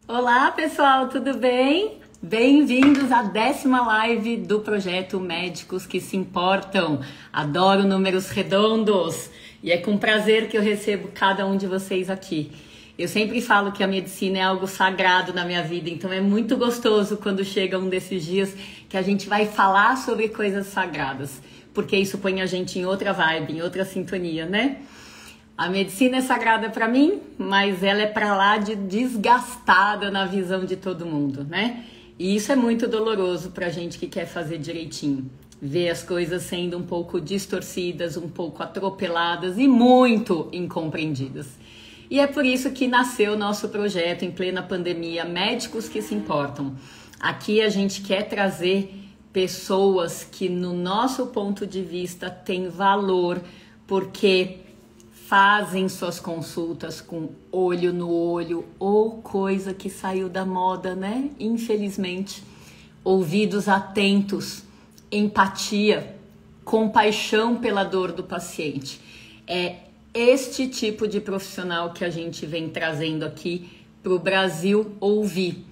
Olá, pessoal, tudo bem? Bem-vindos à 10ª live do projeto Médicos que se Importam. Adoro números redondos e é com prazer que eu recebo cada um de vocês aqui. Eu sempre falo que a medicina é algo sagrado na minha vida, então é muito gostoso quando chega um desses dias que a gente vai falar sobre coisas sagradas, porque isso põe a gente em outra vibe, em outra sintonia, né? A medicina é sagrada para mim, mas ela é para lá de desgastada na visão de todo mundo, né? E isso é muito doloroso para a gente que quer fazer direitinho. Ver as coisas sendo um pouco distorcidas, um pouco atropeladas e muito incompreendidas. E é por isso que nasceu o nosso projeto em plena pandemia, Médicos que se Importam. Aqui a gente quer trazer pessoas que, no nosso ponto de vista, têm valor, porque fazem suas consultas com olho no olho ou coisa que saiu da moda, né? Infelizmente. Ouvidos atentos, empatia, compaixão pela dor do paciente. É este tipo de profissional que a gente vem trazendo aqui para o Brasil ouvir.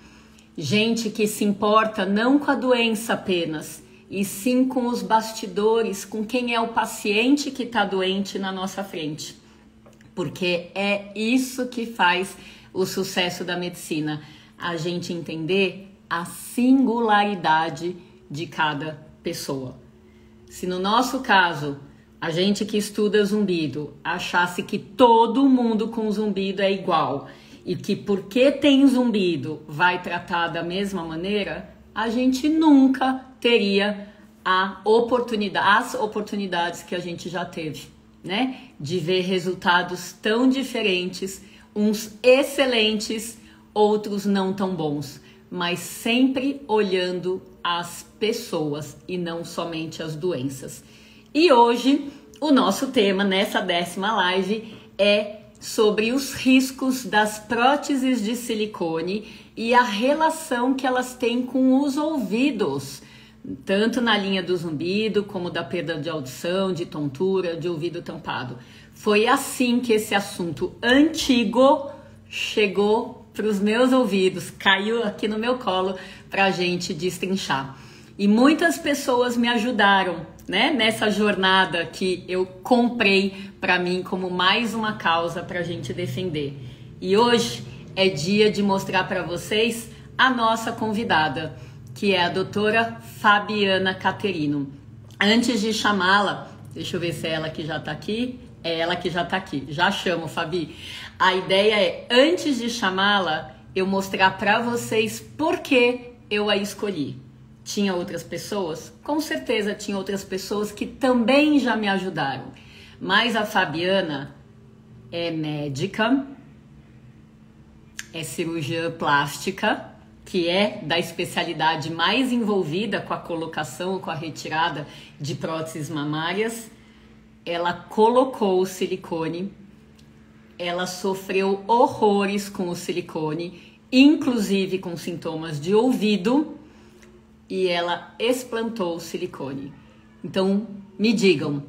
Gente que se importa não com a doença apenas, e sim com os bastidores, com quem é o paciente que está doente na nossa frente. Porque é isso que faz o sucesso da medicina, a gente entender a singularidade de cada pessoa. Se no nosso caso, a gente que estuda zumbido achasse que todo mundo com zumbido é igual e que porque tem zumbido vai tratar da mesma maneira, a gente nunca teria as oportunidades que a gente já teve, né? De ver resultados tão diferentes, uns excelentes, outros não tão bons, mas sempre olhando as pessoas e não somente as doenças. E hoje o nosso tema nessa 10ª live é sobre os riscos das próteses de silicone e a relação que elas têm com os ouvidos, tanto na linha do zumbido, como da perda de audição, de tontura, de ouvido tampado. Foi assim que esse assunto antigo chegou para os meus ouvidos, caiu aqui no meu colo para a gente destrinchar. E muitas pessoas me ajudaram, né, nessa jornada que eu comprei para mim como mais uma causa para a gente defender. E hoje é dia de mostrar para vocês a nossa convidada, que é a doutora Fabiana Caterino. Antes de chamá-la, deixa eu ver se é ela que já está aqui. É ela que já está aqui. Já chamo, Fabi. A ideia é, antes de chamá-la, eu mostrar para vocês por que eu a escolhi. Tinha outras pessoas? Com certeza tinha outras pessoas que também já me ajudaram. Mas a Fabiana é médica, é cirurgiã plástica, que é da especialidade mais envolvida com a colocação ou com a retirada de próteses mamárias. Ela colocou o silicone, ela sofreu horrores com o silicone, inclusive com sintomas de ouvido, e ela explantou o silicone. Então, me digam,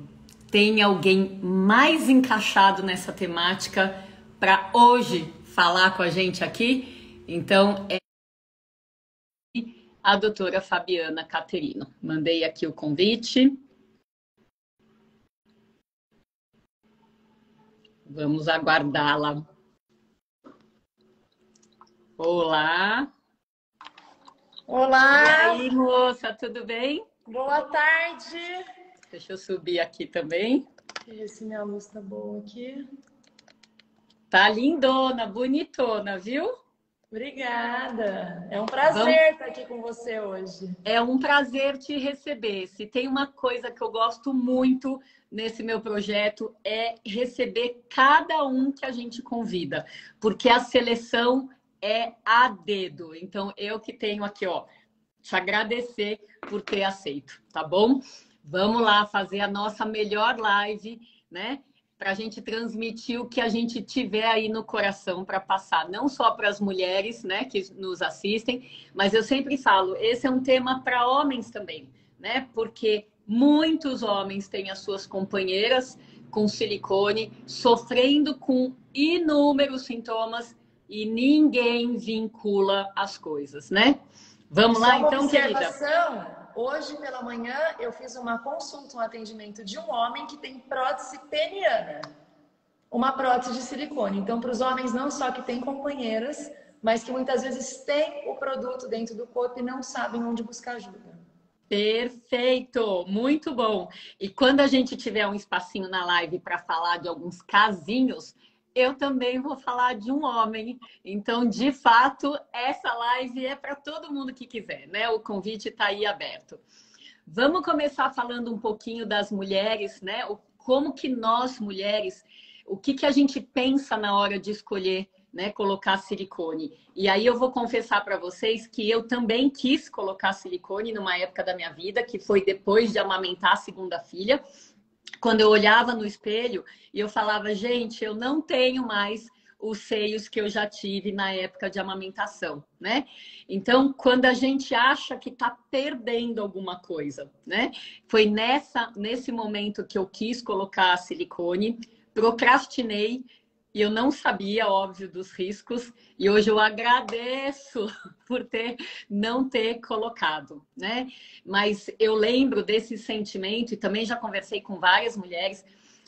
tem alguém mais encaixado nessa temática para hoje falar com a gente aqui? Então, a doutora Fabiana Caterino. Mandei aqui o convite. Vamos aguardá-la. Olá. Olá. E aí, moça, tudo bem? Boa tarde. Deixa eu subir aqui também. Deixa eu ver se minha luz tá boa aqui. Tá lindona, bonitona, viu? Obrigada. É um prazer estar aqui com você hoje. É um prazer te receber. Se tem uma coisa que eu gosto muito nesse meu projeto é receber cada um que a gente convida, porque a seleção é a dedo. Então, eu que tenho aqui, ó, te agradecer por ter aceito, tá bom? Vamos lá fazer a nossa melhor live, né? Para a gente transmitir o que a gente tiver aí no coração para passar, não só para as mulheres, né, que nos assistem, mas eu sempre falo, esse é um tema para homens também, né? Porque muitos homens têm as suas companheiras com silicone, sofrendo com inúmeros sintomas e ninguém vincula as coisas, né? Vamos Só lá, uma então, querida. observação. Hoje pela manhã eu fiz uma consulta, um atendimento de um homem que tem prótese peniana, uma prótese de silicone. Então, para os homens não só que têm companheiras, mas que muitas vezes têm o produto dentro do corpo e não sabem onde buscar ajuda. Perfeito, muito bom. E quando a gente tiver um espacinho na live para falar de alguns casinhos, eu também vou falar de um homem. Então, de fato, essa live é para todo mundo que quiser, né? O convite está aí aberto. Vamos começar falando um pouquinho das mulheres, né? Como que nós, mulheres, o que a gente pensa na hora de escolher, né, colocar silicone. E aí eu vou confessar para vocês que eu também quis colocar silicone numa época da minha vida, que foi depois de amamentar a segunda filha, quando eu olhava no espelho e eu falava, gente, eu não tenho mais os seios que eu já tive na época de amamentação, né? Então, quando a gente acha que está perdendo alguma coisa, né? Foi nesse momento que eu quis colocar silicone, procrastinei, e eu não sabia, óbvio, dos riscos. E hoje eu agradeço por não ter colocado, né? Mas eu lembro desse sentimento, e também já conversei com várias mulheres,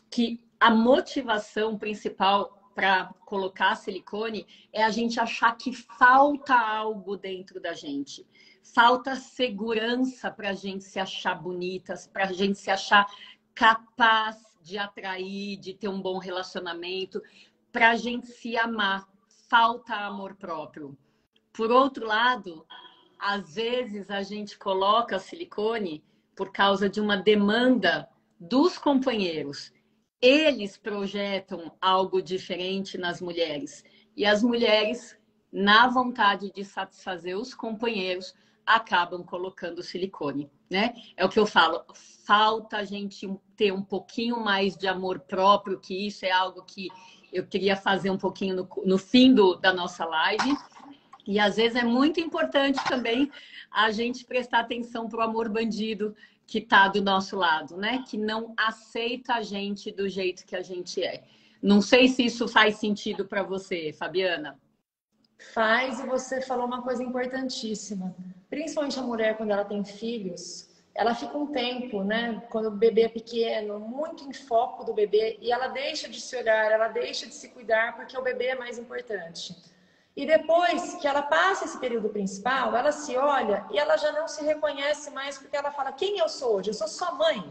que a motivação principal para colocar silicone é a gente achar que falta algo dentro da gente. Falta segurança para a gente se achar bonitas, para a gente se achar capaz de atrair, de ter um bom relacionamento, para a gente se amar. Falta amor próprio. Por outro lado, às vezes a gente coloca silicone por causa de uma demanda dos companheiros. Eles projetam algo diferente nas mulheres. E as mulheres, na vontade de satisfazer os companheiros, acabam colocando silicone, né? É o que eu falo, falta a gente ter um pouquinho mais de amor próprio, que isso é algo que eu queria fazer um pouquinho no fim da nossa live. E às vezes é muito importante também a gente prestar atenção para o amor bandido que está do nosso lado, né? Que não aceita a gente do jeito que a gente é. Não sei se isso faz sentido para você, Fabiana. Faz, e você falou uma coisa importantíssima. Principalmente a mulher, quando ela tem filhos, ela fica um tempo, né? Quando o bebê é pequeno, muito em foco do bebê, e ela deixa de se olhar, ela deixa de se cuidar, porque o bebê é mais importante. E depois que ela passa esse período principal, ela se olha e ela já não se reconhece mais, porque ela fala, quem eu sou hoje? Eu sou sua mãe.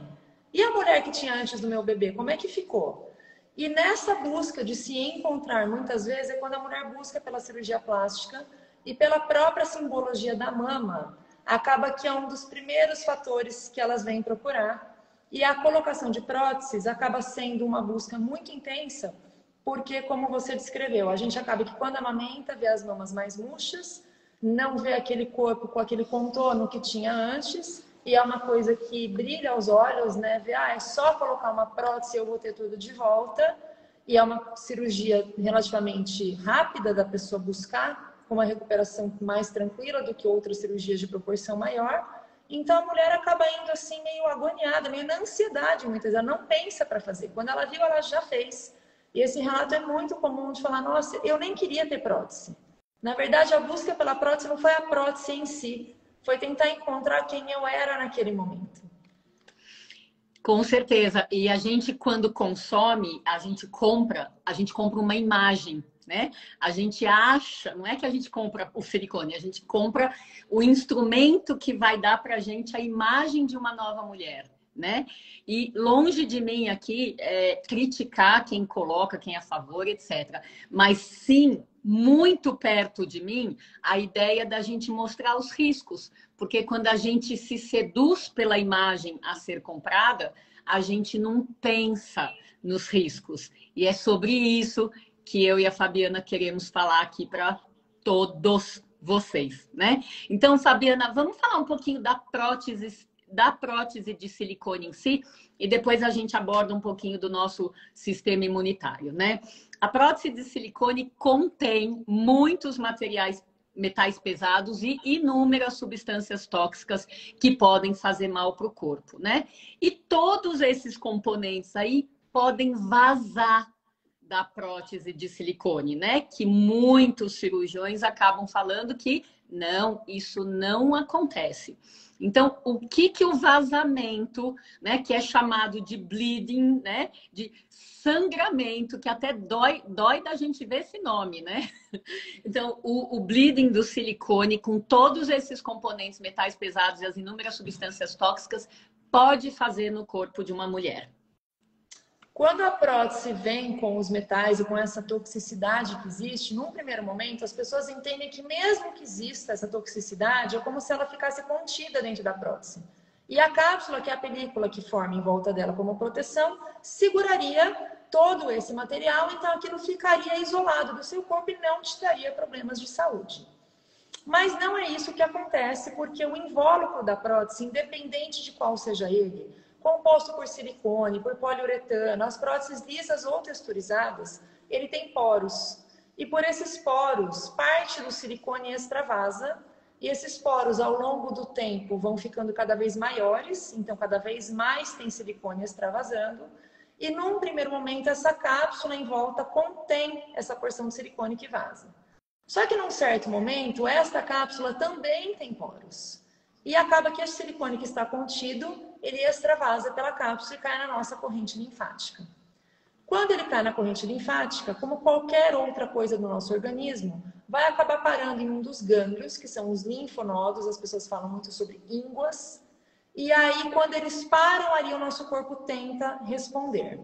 E a mulher que tinha antes do meu bebê, como é que ficou? E nessa busca de se encontrar, muitas vezes, é quando a mulher busca pela cirurgia plástica e pela própria simbologia da mama, acaba que é um dos primeiros fatores que elas vêm procurar. E a colocação de próteses acaba sendo uma busca muito intensa, porque, como você descreveu, a gente acaba que quando amamenta, vê as mamas mais murchas, não vê aquele corpo com aquele contorno que tinha antes, e é uma coisa que brilha aos olhos, né? Ver, é só colocar uma prótese e eu vou ter tudo de volta. E é uma cirurgia relativamente rápida da pessoa buscar, com uma recuperação mais tranquila do que outras cirurgias de proporção maior. Então a mulher acaba indo assim meio agoniada, meio na ansiedade muitas vezes. Ela não pensa para fazer. Quando ela viu, ela já fez. E esse relato é muito comum de falar, nossa, eu nem queria ter prótese. Na verdade, a busca pela prótese não foi a prótese em si, foi tentar encontrar quem eu era naquele momento. Com certeza. E a gente, quando consome, a gente compra uma imagem, né? A gente acha, não é que a gente compra o silicone, a gente compra o instrumento que vai dar pra gente a imagem de uma nova mulher, né? E longe de mim aqui criticar quem coloca, quem é a favor, etc. Mas sim, muito perto de mim, a ideia da gente mostrar os riscos. Porque quando a gente se seduz pela imagem a ser comprada, a gente não pensa nos riscos. E é sobre isso que eu e a Fabiana queremos falar aqui para todos vocês, né? Então, Fabiana, vamos falar um pouquinho da prótese de silicone em si, e depois a gente aborda um pouquinho do nosso sistema imunitário, né? A prótese de silicone contém muitos metais pesados e inúmeras substâncias tóxicas que podem fazer mal para o corpo, né? E todos esses componentes aí podem vazar da prótese de silicone, né? Que muitos cirurgiões acabam falando que não, isso não acontece. Então, o que que o vazamento, né, que é chamado de bleeding, né, de sangramento, que até dói da gente ver esse nome, né? Então, o bleeding do silicone, com todos esses componentes metais pesados e as inúmeras substâncias tóxicas, pode fazer no corpo de uma mulher. Quando a prótese vem com os metais e com essa toxicidade que existe, num primeiro momento as pessoas entendem que mesmo que exista essa toxicidade, é como se ela ficasse contida dentro da prótese. E a cápsula, que é a película que forma em volta dela como proteção, seguraria todo esse material, então aquilo ficaria isolado do seu corpo e não te daria problemas de saúde. Mas não é isso que acontece, porque o invólucro da prótese, independente de qual seja ele, composto por silicone, por poliuretano, as próteses lisas ou texturizadas, ele tem poros. E por esses poros, parte do silicone extravasa, e esses poros, ao longo do tempo, vão ficando cada vez maiores, então cada vez mais tem silicone extravasando, e num primeiro momento, essa cápsula em volta contém essa porção de silicone que vaza. Só que num certo momento, esta cápsula também tem poros. E acaba que esse silicone que está contido, ele extravasa pela cápsula e cai na nossa corrente linfática. Quando ele cai na corrente linfática, como qualquer outra coisa do nosso organismo, vai acabar parando em um dos gânglios, que são os linfonodos, as pessoas falam muito sobre ínguas, e aí quando eles param ali, o nosso corpo tenta responder.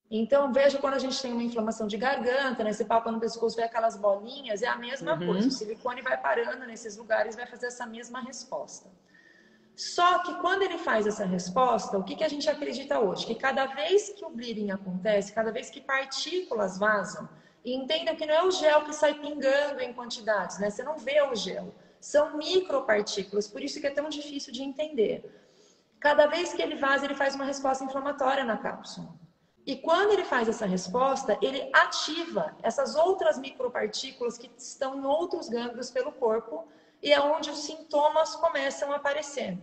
Então, veja quando a gente tem uma inflamação de garganta, né? Você palpa no pescoço, vê aquelas bolinhas, é a mesma coisa. O silicone vai parando nesses lugares, vai fazer essa mesma resposta. Só que quando ele faz essa resposta, o que que a gente acredita hoje? Que cada vez que o bleeding acontece, cada vez que partículas vazam, e entendam que não é o gel que sai pingando em quantidades, né? Você não vê o gel. São micropartículas, por isso que é tão difícil de entender. Cada vez que ele vaza, ele faz uma resposta inflamatória na cápsula. E quando ele faz essa resposta, ele ativa essas outras micropartículas que estão em outros gânglios pelo corpo e é onde os sintomas começam a aparecer.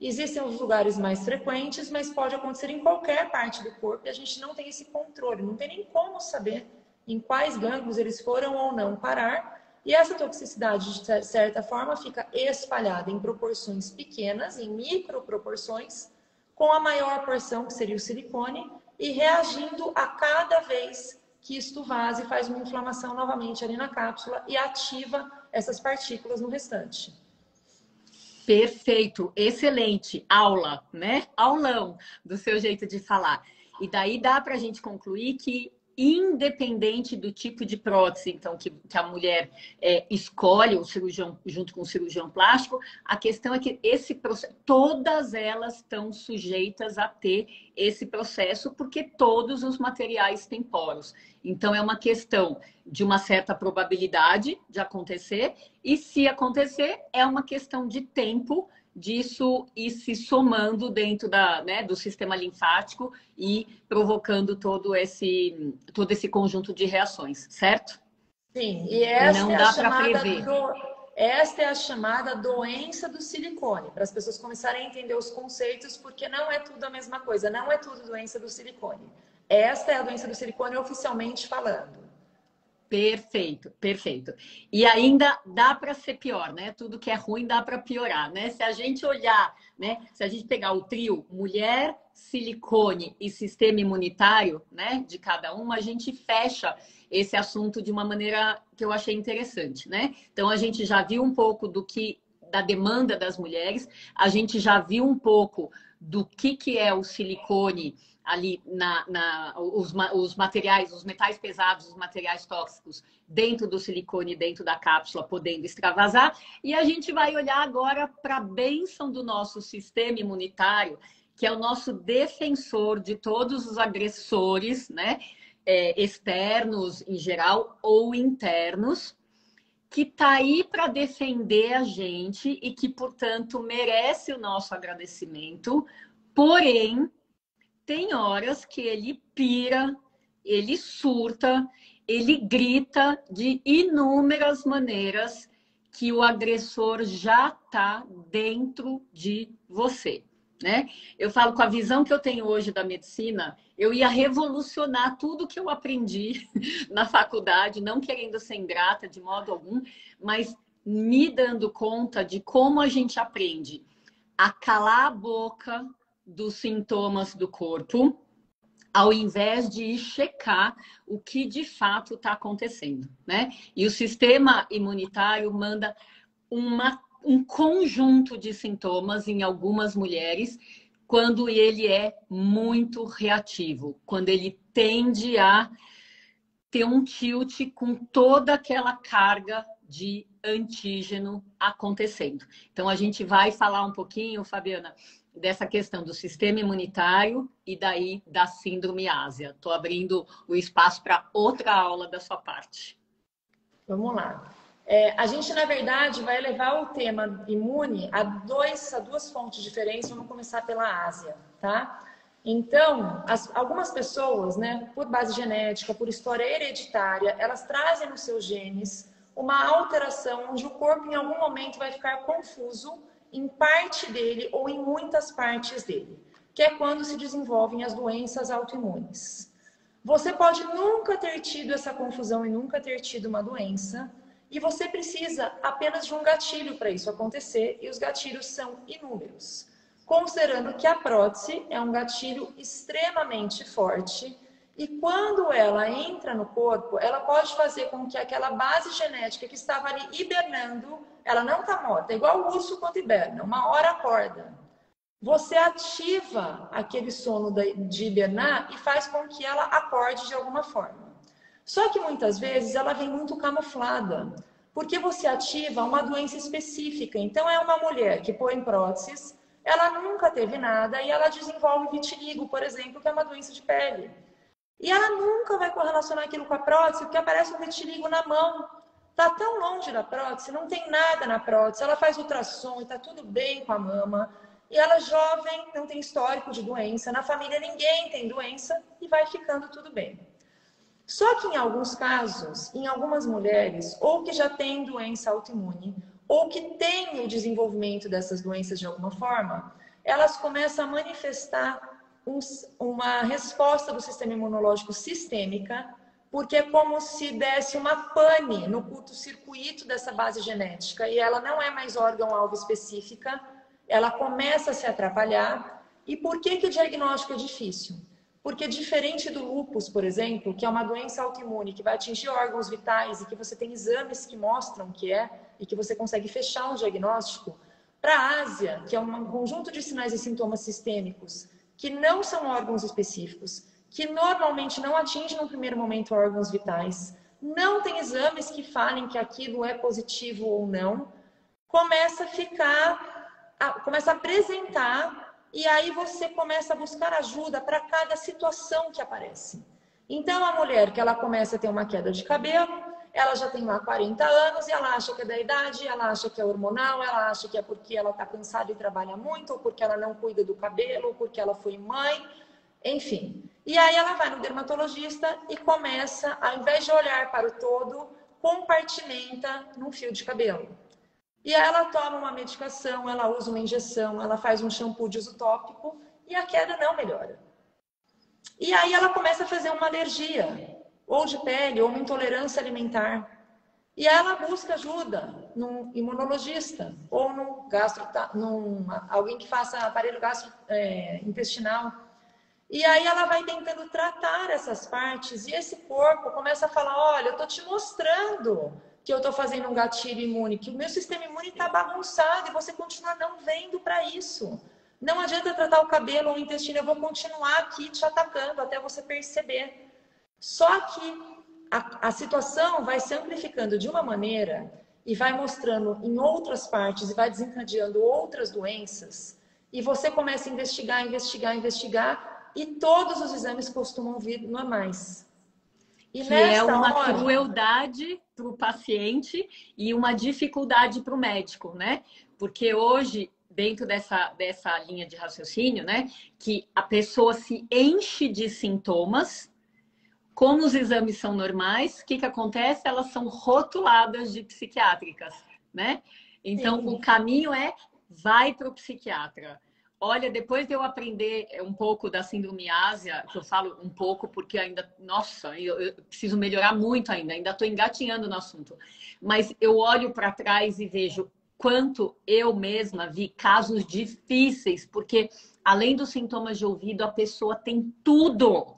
Existem os lugares mais frequentes, mas pode acontecer em qualquer parte do corpo e a gente não tem esse controle, não tem nem como saber em quais gânglios eles foram ou não parar. E essa toxicidade, de certa forma, fica espalhada em proporções pequenas, em microproporções, com a maior porção, que seria o silicone, e reagindo a cada vez que isto vaza e faz uma inflamação novamente ali na cápsula e ativa essas partículas no restante. Perfeito, excelente aula, né? Aulão do seu jeito de falar. E daí dá para a gente concluir que, independente do tipo de prótese, então, que a mulher escolhe o cirurgião junto com o cirurgião plástico, a questão é que esse processo, todas elas estão sujeitas a ter esse processo, porque todos os materiais têm poros. Então, é uma questão de uma certa probabilidade de acontecer, e se acontecer, é uma questão de tempo disso ir se somando dentro do sistema linfático e provocando todo esse conjunto de reações, certo? Sim, e esta não é dá a para chamada prever. esta é a chamada doença do silicone, para as pessoas começarem a entender os conceitos, porque não é tudo a mesma coisa, não é tudo doença do silicone. Esta é a doença do silicone oficialmente falando. Perfeito, perfeito. E ainda dá para ser pior, né? Tudo que é ruim dá para piorar, né? Se a gente olhar, né? Se a gente pegar o trio mulher, silicone e sistema imunitário, né? De cada uma, a gente fecha esse assunto de uma maneira que eu achei interessante, né? Então a gente já viu um pouco da demanda das mulheres, a gente já viu um pouco do que é o silicone ali os materiais, os metais pesados, os materiais tóxicos dentro do silicone, dentro da cápsula, podendo extravasar. E a gente vai olhar agora para a bênção do nosso sistema imunitário, que é o nosso defensor de todos os agressores, né? Externos em geral ou internos, que está aí para defender a gente e que, portanto, merece o nosso agradecimento. Porém, tem horas que ele pira, ele surta, ele grita de inúmeras maneiras que o agressor já está dentro de você, né? Eu falo, com a visão que eu tenho hoje da medicina, eu ia revolucionar tudo que eu aprendi na faculdade, não querendo ser ingrata de modo algum, mas me dando conta de como a gente aprende a calar a boca dos sintomas do corpo, ao invés de ir checar o que de fato está acontecendo, né? E o sistema imunitário manda um conjunto de sintomas em algumas mulheres quando ele é muito reativo, quando ele tende a ter um tilt com toda aquela carga de antígeno acontecendo. Então, a gente vai falar um pouquinho, Fabiana, dessa questão do sistema imunitário e daí da síndrome ásia. Estou abrindo o espaço para outra aula da sua parte. Vamos lá. A gente, na verdade, vai levar o tema imune a duas fontes diferentes. Vamos começar pela Ásia, tá? Então, algumas pessoas, né, por base genética, por história hereditária, elas trazem nos seus genes uma alteração onde o corpo, em algum momento, vai ficar confuso em parte dele ou em muitas partes dele, que é quando se desenvolvem as doenças autoimunes. Você pode nunca ter tido essa confusão e nunca ter tido uma doença, e você precisa apenas de um gatilho para isso acontecer, e os gatilhos são inúmeros. Considerando que a prótese é um gatilho extremamente forte, e quando ela entra no corpo, ela pode fazer com que aquela base genética que estava ali hibernando, ela não está morta, é igual o urso quando hiberna, uma hora acorda. Você ativa aquele sono de hibernar e faz com que ela acorde de alguma forma. Só que muitas vezes ela vem muito camuflada, porque você ativa uma doença específica. Então é uma mulher que põe próteses, ela nunca teve nada e ela desenvolve vitiligo, por exemplo, que é uma doença de pele. E ela nunca vai correlacionar aquilo com a prótese, porque aparece um vitiligo na mão. Está tão longe da prótese, não tem nada na prótese, ela faz ultrassom e está tudo bem com a mama. E ela é jovem, não tem histórico de doença, na família ninguém tem doença e vai ficando tudo bem. Só que em alguns casos, em algumas mulheres, ou que já têm doença autoimune, ou que têm o desenvolvimento dessas doenças de alguma forma, elas começam a manifestar uma resposta do sistema imunológico sistêmica, porque é como se desse uma pane no curto-circuito dessa base genética, e ela não é mais órgão-alvo específica, ela começa a se atrapalhar. E por que o diagnóstico é difícil? Porque diferente do lúpus, por exemplo, que é uma doença autoimune que vai atingir órgãos vitais e que você tem exames que mostram que é e que você consegue fechar um diagnóstico, para a Ásia, que é um conjunto de sinais e sintomas sistêmicos que não são órgãos específicos, que normalmente não atingem no primeiro momento órgãos vitais, não tem exames que falem que aquilo é positivo ou não, começa a apresentar, e aí você começa a buscar ajuda para cada situação que aparece. Então, a mulher que ela começa a ter uma queda de cabelo, ela já tem lá 40 anos e ela acha que é da idade, ela acha que é hormonal, ela acha que é porque ela está cansada e trabalha muito, ou porque ela não cuida do cabelo, ou porque ela foi mãe, enfim. E aí ela vai no dermatologista e começa, ao invés de olhar para o todo, compartimenta num fio de cabelo. E aí ela toma uma medicação, ela usa uma injeção, ela faz um shampoo de uso tópico e a queda não melhora. E aí ela começa a fazer uma alergia, ou de pele, ou uma intolerância alimentar. E aí ela busca ajuda num imunologista, ou num alguém que faça aparelho gastrointestinal. E aí ela vai tentando tratar essas partes, e esse corpo começa a falar, olha, eu estou te mostrando que eu estou fazendo um gatilho imune, que o meu sistema imune está bagunçado e você continua não vendo para isso. Não adianta tratar o cabelo ou o intestino, eu vou continuar aqui te atacando até você perceber. Só que a situação vai se amplificando de uma maneira e vai mostrando em outras partes e vai desencadeando outras doenças, e você começa a investigar, e todos os exames costumam vir normais. E que é uma crueldade para o paciente e uma dificuldade para o médico, né? Porque hoje, dentro dessa linha de raciocínio, né, que a pessoa se enche de sintomas, como os exames são normais, o que acontece? Elas são rotuladas de psiquiátricas, né? Então, sim, o caminho é vai para o psiquiatra. Olha, depois de eu aprender um pouco da síndrome ásia, que eu falo um pouco porque ainda, nossa, eu preciso melhorar muito ainda estou engatinhando no assunto. Mas eu olho para trás e vejo quanto eu mesma vi casos difíceis, porque além dos sintomas de ouvido, a pessoa tem tudo.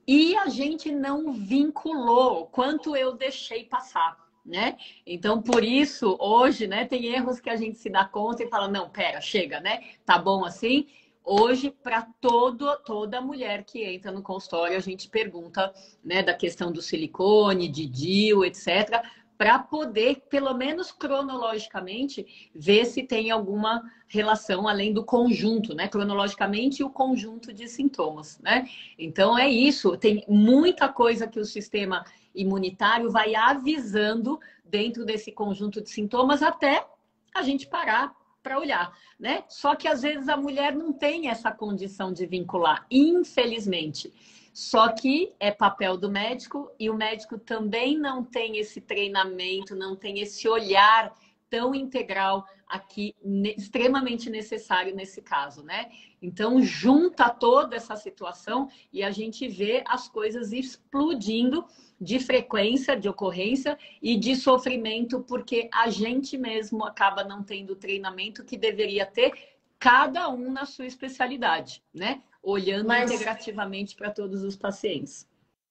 E a gente não vinculou quanto eu deixei passar, né? Então, por isso, hoje, né, tem erros que a gente se dá conta e fala, não, pera, chega, né? Tá bom assim? Hoje, para toda mulher que entra no consultório, a gente pergunta, né, da questão do silicone, de DIU, etc., para poder, pelo menos cronologicamente, ver se tem alguma relação além do conjunto, né? Cronologicamente, o conjunto de sintomas, né? Então é isso, tem muita coisa que o sistema imunitário vai avisando dentro desse conjunto de sintomas até a gente parar para olhar, né? Só que às vezes a mulher não tem essa condição de vincular, infelizmente. Só que é papel do médico e o médico também não tem esse treinamento, não tem esse olhar tão integral aqui, extremamente necessário nesse caso, né? Então, junta toda essa situação e a gente vê as coisas explodindo de frequência, de ocorrência e de sofrimento, porque a gente mesmo acaba não tendo o treinamento que deveria ter, cada um na sua especialidade, né? Olhando integrativamente para todos os pacientes.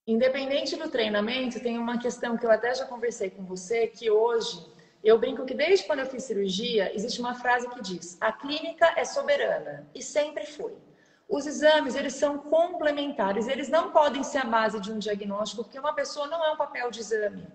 Independente do treinamento, tem uma questão que eu até já conversei com você, que hoje eu brinco que desde quando eu fiz cirurgia, existe uma frase que diz: a clínica é soberana, e sempre foi. Os exames, eles são complementares, eles não podem ser a base de um diagnóstico, porque uma pessoa não é um papel de exame.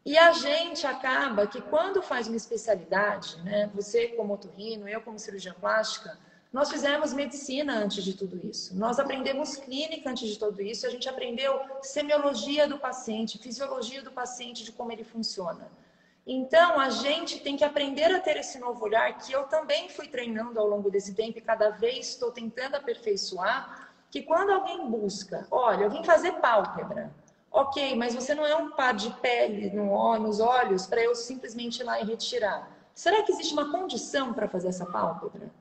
E a gente acaba que quando faz uma especialidade, né, você como otorrino, eu como cirurgiã plástica, nós fizemos medicina antes de tudo isso. Nós aprendemos clínica antes de tudo isso. A gente aprendeu semiologia do paciente, fisiologia do paciente, de como ele funciona. Então, a gente tem que aprender a ter esse novo olhar, que eu também fui treinando ao longo desse tempo e cada vez estou tentando aperfeiçoar, que quando alguém busca, olha, eu vim fazer pálpebra. Ok, mas você não é um par de pele nos olhos para eu simplesmente ir lá e retirar. Será que existe uma condição para fazer essa pálpebra?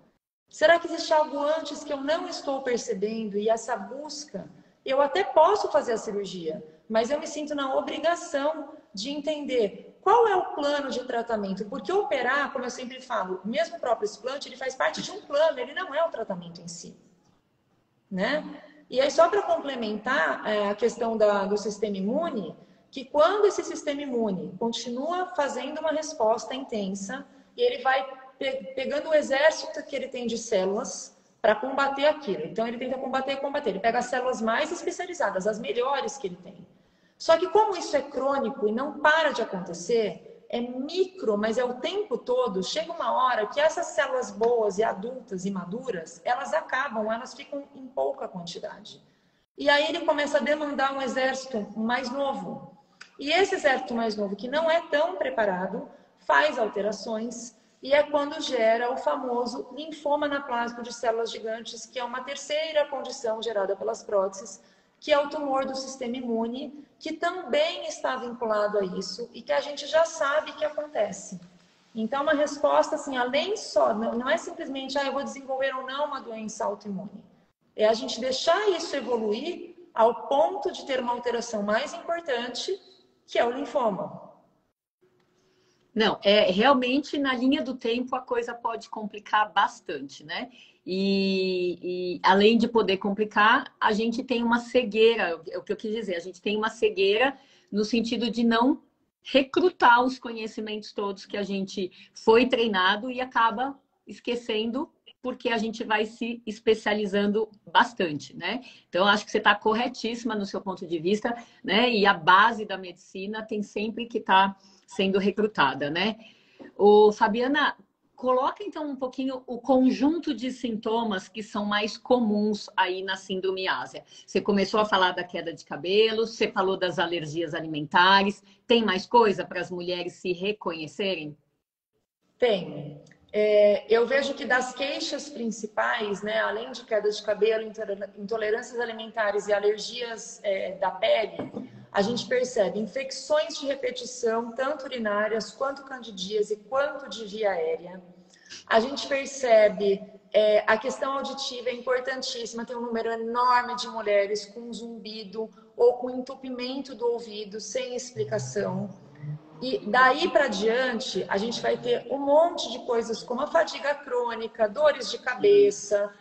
Será que existe algo antes que eu não estou percebendo e essa busca? Eu até posso fazer a cirurgia, mas eu me sinto na obrigação de entender qual é o plano de tratamento. Porque operar, como eu sempre falo, mesmo o próprio explante, ele faz parte de um plano, ele não é o tratamento em si, né? E aí, só para complementar a questão do sistema imune, que quando esse sistema imune continua fazendo uma resposta intensa, e ele vai pegando o exército que ele tem de células para combater aquilo. Então, ele tenta combater. Ele pega as células mais especializadas, as melhores que ele tem. Só que como isso é crônico e não para de acontecer, é micro, mas é o tempo todo, chega uma hora que essas células boas e adultas e maduras, elas acabam, elas ficam em pouca quantidade. E aí ele começa a demandar um exército mais novo. E esse exército mais novo, que não é tão preparado, faz alterações e é quando gera o famoso linfoma anaplásico de células gigantes, que é uma terceira condição gerada pelas próteses, que é o tumor do sistema imune, que também está vinculado a isso e que a gente já sabe que acontece. Então, uma resposta, assim, além só, não é simplesmente, eu vou desenvolver ou não uma doença autoimune. É a gente deixar isso evoluir ao ponto de ter uma alteração mais importante, que é o linfoma. Não, realmente na linha do tempo a coisa pode complicar bastante, né? E além de poder complicar, a gente tem uma cegueira, é o que eu quis dizer, a gente tem uma cegueira no sentido de não recrutar os conhecimentos todos que a gente foi treinado e acaba esquecendo porque a gente vai se especializando bastante, né? Então, acho que você está corretíssima no seu ponto de vista, né? E a base da medicina tem sempre que estar sendo recrutada, né? Fabiana, coloca então um pouquinho o conjunto de sintomas que são mais comuns aí na síndrome ásia. Você começou a falar da queda de cabelo, você falou das alergias alimentares. Tem mais coisa para as mulheres se reconhecerem? Tem. Eu vejo que das queixas principais, né, além de queda de cabelo, intolerâncias alimentares e alergias da pele, a gente percebe infecções de repetição, tanto urinárias, quanto candidíase, quanto de via aérea. A gente percebe a questão auditiva é importantíssima. Tem um número enorme de mulheres com zumbido ou com entupimento do ouvido sem explicação. E daí para diante, a gente vai ter um monte de coisas como a fadiga crônica, dores de cabeça,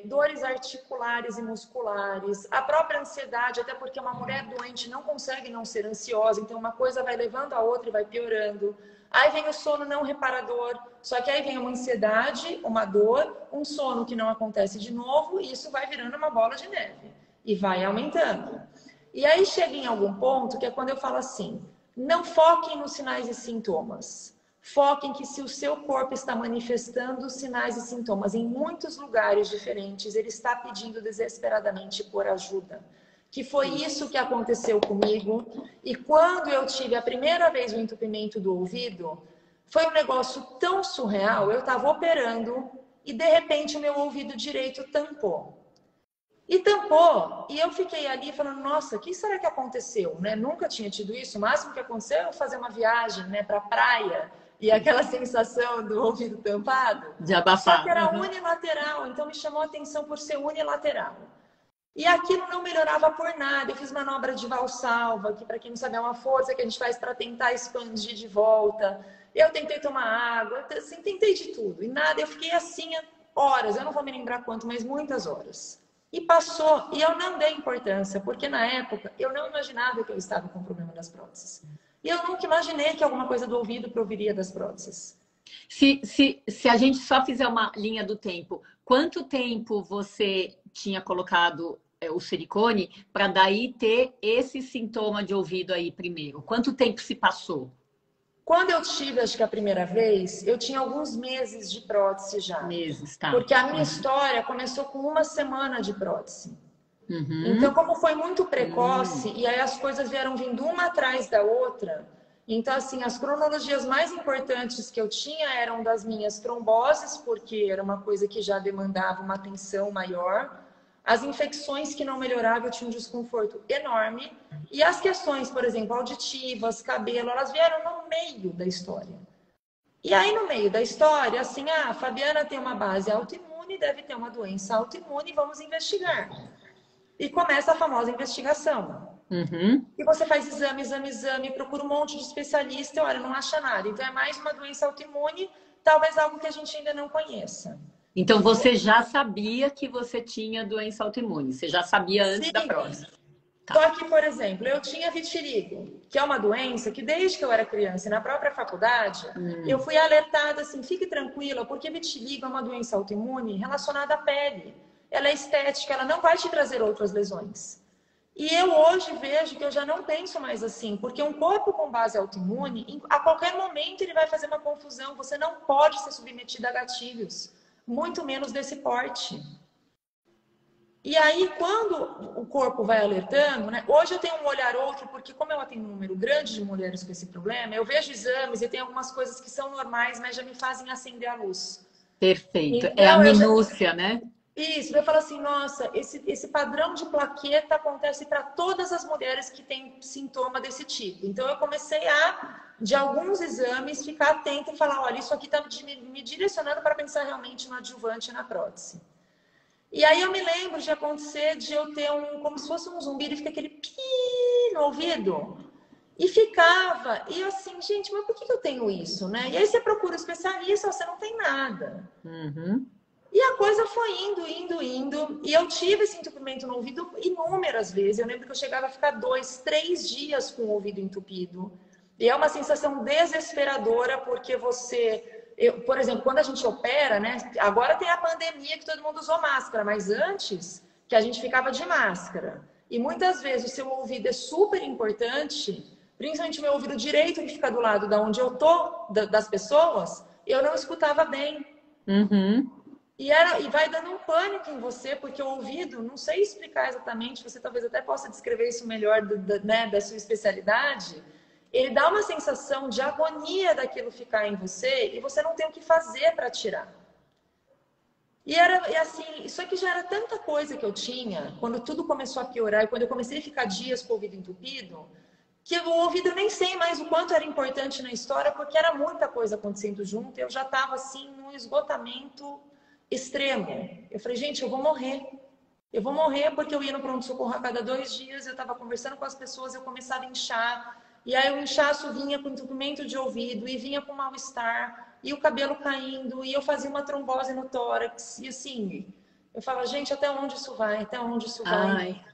dores articulares e musculares, a própria ansiedade, até porque uma mulher doente não consegue não ser ansiosa, então uma coisa vai levando a outra e vai piorando. Aí vem o sono não reparador, só que aí vem uma ansiedade, uma dor, um sono que não acontece de novo, e isso vai virando uma bola de neve e vai aumentando. E aí chega em algum ponto que é quando eu falo assim: não foquem nos sinais e sintomas. Foquem que se o seu corpo está manifestando sinais e sintomas em muitos lugares diferentes, ele está pedindo desesperadamente por ajuda. Que foi isso que aconteceu comigo. E quando eu tive a primeira vez o entupimento do ouvido, foi um negócio tão surreal. Eu estava operando e de repente o meu ouvido direito tampou. E tampou, e eu fiquei ali falando, nossa, o que será que aconteceu? Né? Nunca tinha tido isso, o máximo que aconteceu é eu fazer uma viagem, né, para a praia, e aquela sensação do ouvido tampado. De abafar. Só que era unilateral, então me chamou a atenção por ser unilateral. E aquilo não melhorava por nada. Eu fiz manobra de valsalva, que para quem não sabe é uma força que a gente faz para tentar expandir de volta. Eu tentei tomar água, assim, tentei de tudo, e nada. Eu fiquei assim horas, eu não vou me lembrar quanto, mas muitas horas. E passou, e eu não dei importância, porque na época eu não imaginava que eu estava com problema das próteses. E eu nunca imaginei que alguma coisa do ouvido proviria das próteses. Se a gente só fizer uma linha do tempo, quanto tempo você tinha colocado o silicone para daí ter esse sintoma de ouvido aí primeiro? Quanto tempo se passou? Quando eu tive, acho que a primeira vez, eu tinha alguns meses de prótese já. Meses, tá. Porque a minha história começou com uma semana de prótese. Uhum. Então, como foi muito precoce, e aí as coisas vieram vindo uma atrás da outra, então, assim, as cronologias mais importantes que eu tinha eram das minhas tromboses, porque era uma coisa que já demandava uma atenção maior. As infecções que não melhoravam, eu tinha um desconforto enorme. E as questões, por exemplo, auditivas, cabelo, elas vieram no meio da história. E aí, no meio da história, assim, a Fabiana tem uma base autoimune, deve ter uma doença autoimune, vamos investigar. E começa a famosa investigação. Uhum. E você faz exame, procura um monte de especialista e olha, não acha nada. Então, é mais uma doença autoimune, talvez algo que a gente ainda não conheça. Então, você já sabia que você tinha doença autoimune? Você já sabia antes da prótese? Tá. Só que, por exemplo, eu tinha vitiligo, que é uma doença que desde que eu era criança e na própria faculdade, eu fui alertada assim, fique tranquila, porque vitiligo é uma doença autoimune relacionada à pele. Ela é estética, ela não vai te trazer outras lesões. E eu hoje vejo que eu já não penso mais assim, porque um corpo com base autoimune, a qualquer momento ele vai fazer uma confusão, você não pode ser submetido a gatilhos, muito menos desse porte. E aí, quando o corpo vai alertando, né? Hoje eu tenho um olhar outro, porque como eu atendo um número grande de mulheres com esse problema, eu vejo exames e tem algumas coisas que são normais, mas já me fazem acender a luz. Perfeito. Então, é a minúcia, né? Isso, eu falo assim, nossa, esse padrão de plaqueta acontece para todas as mulheres que têm sintoma desse tipo. Então, eu comecei a, de alguns exames, ficar atenta e falar, olha, isso aqui está me direcionando para pensar realmente no adjuvante e na prótese. E aí eu me lembro de acontecer de eu ter como se fosse um zumbido, e fica aquele pi no ouvido. E ficava, e eu assim, gente, mas por que eu tenho isso, né? E aí você procura um especialista, você não tem nada. Uhum. E a coisa foi indo. E eu tive esse entupimento no ouvido inúmeras vezes. Eu lembro que eu chegava a ficar 2, 3 dias com o ouvido entupido. E é uma sensação desesperadora, porque por exemplo, quando a gente opera, né? Agora tem a pandemia que todo mundo usou máscara, mas antes que a gente ficava de máscara. E muitas vezes o seu ouvido é super importante, principalmente o meu ouvido direito, que fica do lado da onde eu tô, das pessoas, eu não escutava bem. Uhum. E vai dando um pânico em você, porque o ouvido, não sei explicar exatamente, você talvez até possa descrever isso melhor né, da sua especialidade. Ele dá uma sensação de agonia daquilo ficar em você e você não tem o que fazer para tirar. E assim, isso aqui já era tanta coisa que eu tinha, quando tudo começou a piorar e quando eu comecei a ficar dias com o ouvido entupido, que o ouvido eu nem sei mais o quanto era importante na história, porque era muita coisa acontecendo junto, eu já estava assim num esgotamento extremo. Eu falei, gente, eu vou morrer. Eu vou morrer porque eu ia no pronto-socorro a cada 2 dias, eu estava conversando com as pessoas, eu começava a inchar, e aí o inchaço vinha com entupimento de ouvido, e vinha com mal-estar, e o cabelo caindo, e eu fazia uma trombose no tórax, e assim, eu falava, gente, até onde isso vai? Até onde isso vai? Ai,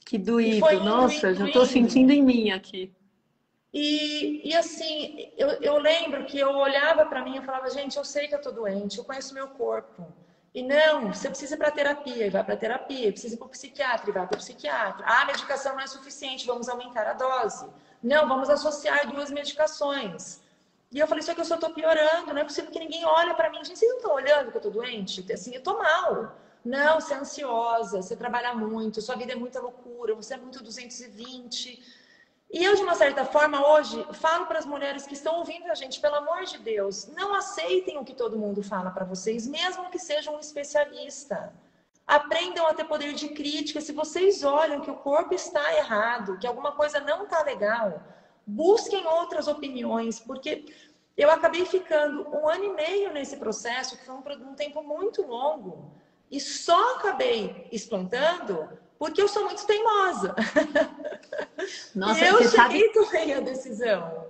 que E foi doído. indo, Nossa, indo, já tô indo. sentindo em mim aqui. E assim, eu lembro que eu olhava para mim e falava, gente, eu sei que eu tô doente, eu conheço meu corpo. E não, você precisa ir para terapia, e vai para terapia, precisa ir para o psiquiatra, e vai para o psiquiatra. Ah, a medicação não é suficiente, vamos aumentar a dose. Não, vamos associar 2 medicações. E eu falei, só que eu só tô piorando, não é possível que ninguém olhe para mim. Gente, vocês não estão olhando que eu tô doente? Assim, eu tô mal. Não, você é ansiosa, você trabalha muito, sua vida é muita loucura, você é muito 220. E eu, de uma certa forma, hoje, falo para as mulheres que estão ouvindo a gente, pelo amor de Deus, não aceitem o que todo mundo fala para vocês, mesmo que seja um especialista. Aprendam a ter poder de crítica. Se vocês olham que o corpo está errado, que alguma coisa não está legal, busquem outras opiniões, porque eu acabei ficando 1 ano e meio nesse processo, que foi um tempo muito longo, e só acabei explantando porque eu sou muito teimosa. E Nossa, eu você cheguei sabe. e tomei a decisão.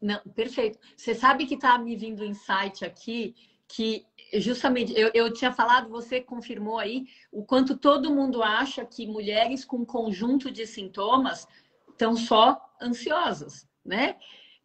Não, perfeito. Você sabe que está me vindo um insight aqui que justamente eu tinha falado, você confirmou aí o quanto todo mundo acha que mulheres com conjunto de sintomas estão só ansiosas, né?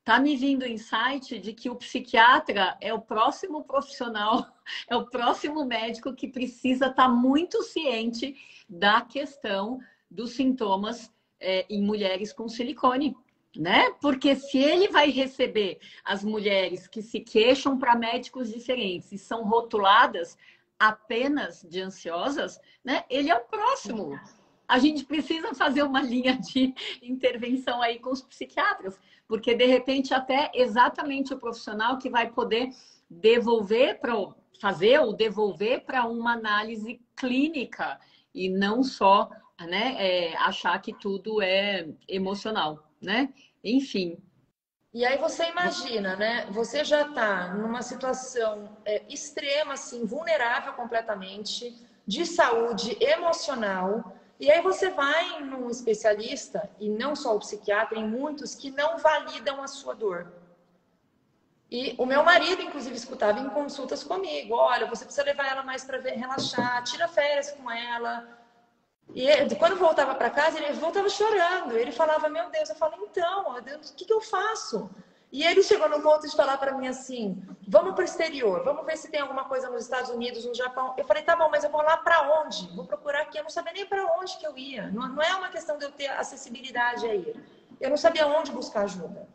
Tá me vindo o insight de que o psiquiatra é o próximo profissional, é o próximo médico que precisa estar muito ciente da questão dos sintomas em mulheres com silicone, né? Porque se ele vai receber as mulheres que se queixam para médicos diferentes e são rotuladas apenas de ansiosas, né? Ele é o próximo. A gente precisa fazer uma linha de intervenção aí com os psiquiatras, porque de repente até exatamente o profissional que vai poder devolver para fazer ou devolver para uma análise clínica e não só, né, achar que tudo é emocional, né? Enfim. E aí você imagina, né? Você já está numa situação extrema, assim, vulnerável completamente, de saúde emocional. E aí você vai num especialista, e não só o psiquiatra, tem muitos que não validam a sua dor. E o meu marido, inclusive, escutava em consultas comigo: olha, você precisa levar ela mais para relaxar, tira férias com ela. E ele, quando voltava para casa, ele voltava chorando. Ele falava, meu Deus, eu falo, então, o que eu faço? E ele chegou no ponto de falar para mim assim, vamos para o exterior, vamos ver se tem alguma coisa nos Estados Unidos, no Japão. Eu falei, tá bom, mas eu vou lá para onde? Vou procurar aqui. Eu não sabia nem para onde que eu ia. Não é uma questão de eu ter acessibilidade a ir. Eu não sabia onde buscar ajuda.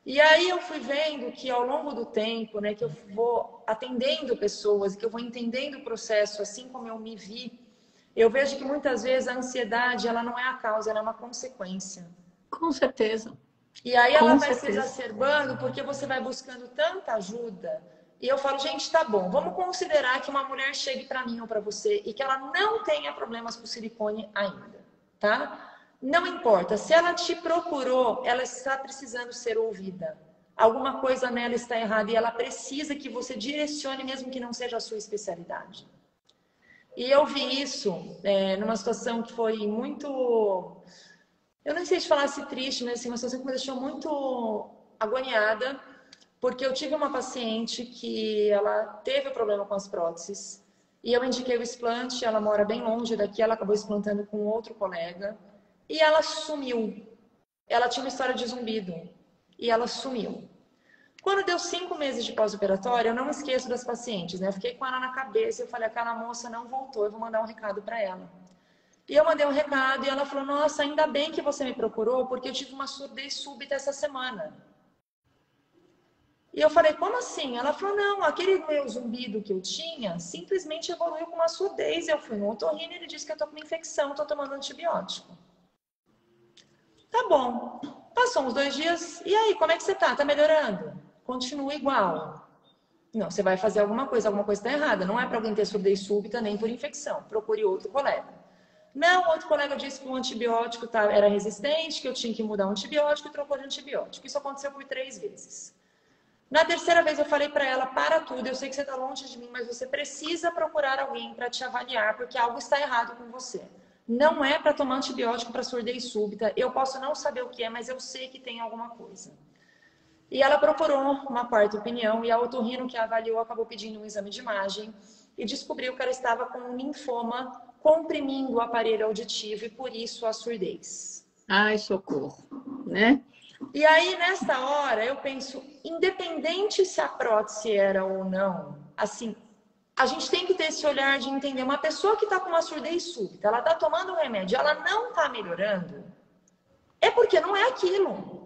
E aí eu fui vendo que ao longo do tempo, né, que eu vou atendendo pessoas, que eu vou entendendo o processo, assim como eu me vi, eu vejo que muitas vezes a ansiedade, ela não é a causa, ela é uma consequência. Com certeza. E aí ela Com vai se certeza. exacerbando porque você vai buscando tanta ajuda. E eu falo, gente, tá bom, vamos considerar que uma mulher chegue para mim ou para você e que ela não tenha problemas com silicone ainda, tá? Não importa, se ela te procurou, ela está precisando ser ouvida. Alguma coisa nela está errada e ela precisa que você direcione, mesmo que não seja a sua especialidade. E eu vi isso numa situação que foi muito... Eu não sei se falasse triste, mas assim, uma situação que me deixou muito agoniada, porque eu tive uma paciente que ela teve problema com as próteses, e eu indiquei o explante, ela mora bem longe daqui, ela acabou explantando com outro colega, e ela sumiu. Ela tinha uma história de zumbido, e ela sumiu. Quando deu 5 meses de pós-operatório, eu não esqueço das pacientes, né? Eu fiquei com ela na cabeça, eu falei, aquela moça não voltou, eu vou mandar um recado para ela. E eu mandei um recado e ela falou, nossa, ainda bem que você me procurou, porque eu tive uma surdez súbita essa semana. E eu falei, como assim? Ela falou, não, aquele meu zumbido que eu tinha simplesmente evoluiu com uma surdez. Eu fui no otorrino e ele disse que eu tô com uma infecção, tô tomando antibiótico. Tá bom. Passou uns 2 dias, e aí, como é que você tá? Tá melhorando? Continua igual. Não, você vai fazer alguma coisa está errada. Não é para alguém ter surdez súbita nem por infecção. Procure outro colega. Não, outro colega disse que o antibiótico era resistente, que eu tinha que mudar o antibiótico e trocou de antibiótico. Isso aconteceu por 3 vezes. Na terceira vez eu falei para ela, para tudo, eu sei que você está longe de mim, mas você precisa procurar alguém para te avaliar, porque algo está errado com você. Não é para tomar antibiótico para surdez súbita, eu posso não saber o que é, mas eu sei que tem alguma coisa. E ela procurou uma quarta opinião e a otorrino que a avaliou acabou pedindo um exame de imagem e descobriu que ela estava com um linfoma comprimindo o aparelho auditivo e por isso a surdez. Ai, socorro, né? E aí, nessa hora, eu penso, independente se a prótese era ou não, assim, a gente tem que ter esse olhar de entender uma pessoa que está com uma surdez súbita, ela está tomando um remédio, ela não está melhorando, é porque não é aquilo.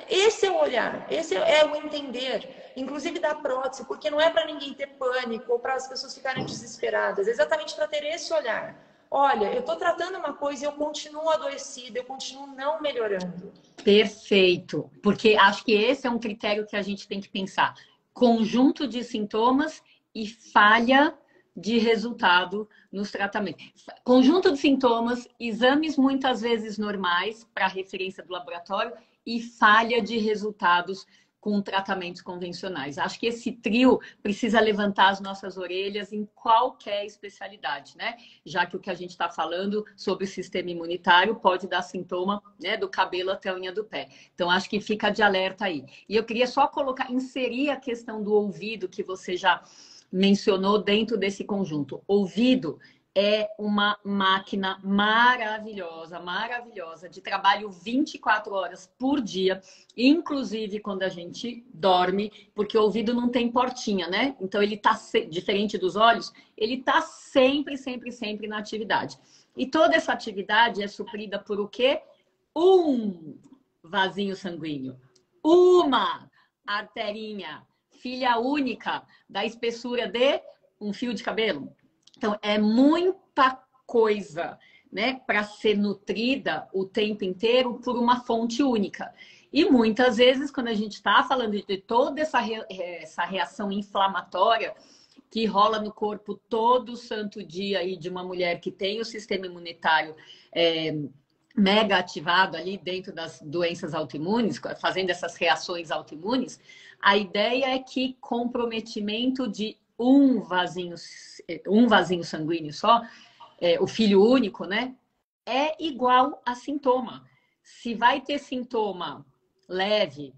Esse é o olhar, esse é o entender, inclusive da prótese, porque não é para ninguém ter pânico ou para as pessoas ficarem desesperadas, é exatamente para ter esse olhar. Olha, eu estou tratando uma coisa e eu continuo adoecida, eu continuo não melhorando. Perfeito, porque acho que esse é um critério que a gente tem que pensar. Conjunto de sintomas e falha de resultado nos tratamentos. Conjunto de sintomas, exames muitas vezes normais para referência do laboratório e falha de resultados com tratamentos convencionais. Acho que esse trio precisa levantar as nossas orelhas em qualquer especialidade, né? Já que o que a gente está falando sobre o sistema imunitário pode dar sintoma, né, do cabelo até a unha do pé. Então, acho que fica de alerta aí. E eu queria só inserir a questão do ouvido, que você já mencionou dentro desse conjunto. Ouvido é uma máquina maravilhosa, maravilhosa, de trabalho 24 horas por dia, inclusive quando a gente dorme, porque o ouvido não tem portinha, né? Então ele tá, diferente dos olhos, ele tá sempre, sempre, sempre na atividade. E toda essa atividade é suprida por o quê? Um vasinho sanguíneo, uma arterinha, filha única da espessura de um fio de cabelo. Então, é muita coisa, né, para ser nutrida o tempo inteiro por uma fonte única. E muitas vezes, quando a gente está falando de toda essa reação inflamatória que rola no corpo todo santo dia aí de uma mulher que tem o sistema imunitário mega ativado ali dentro das doenças autoimunes, fazendo essas reações autoimunes, a ideia é que comprometimento de um vasinho sanguíneo só, o filho único, né? É igual a sintoma. Se vai ter sintoma leve,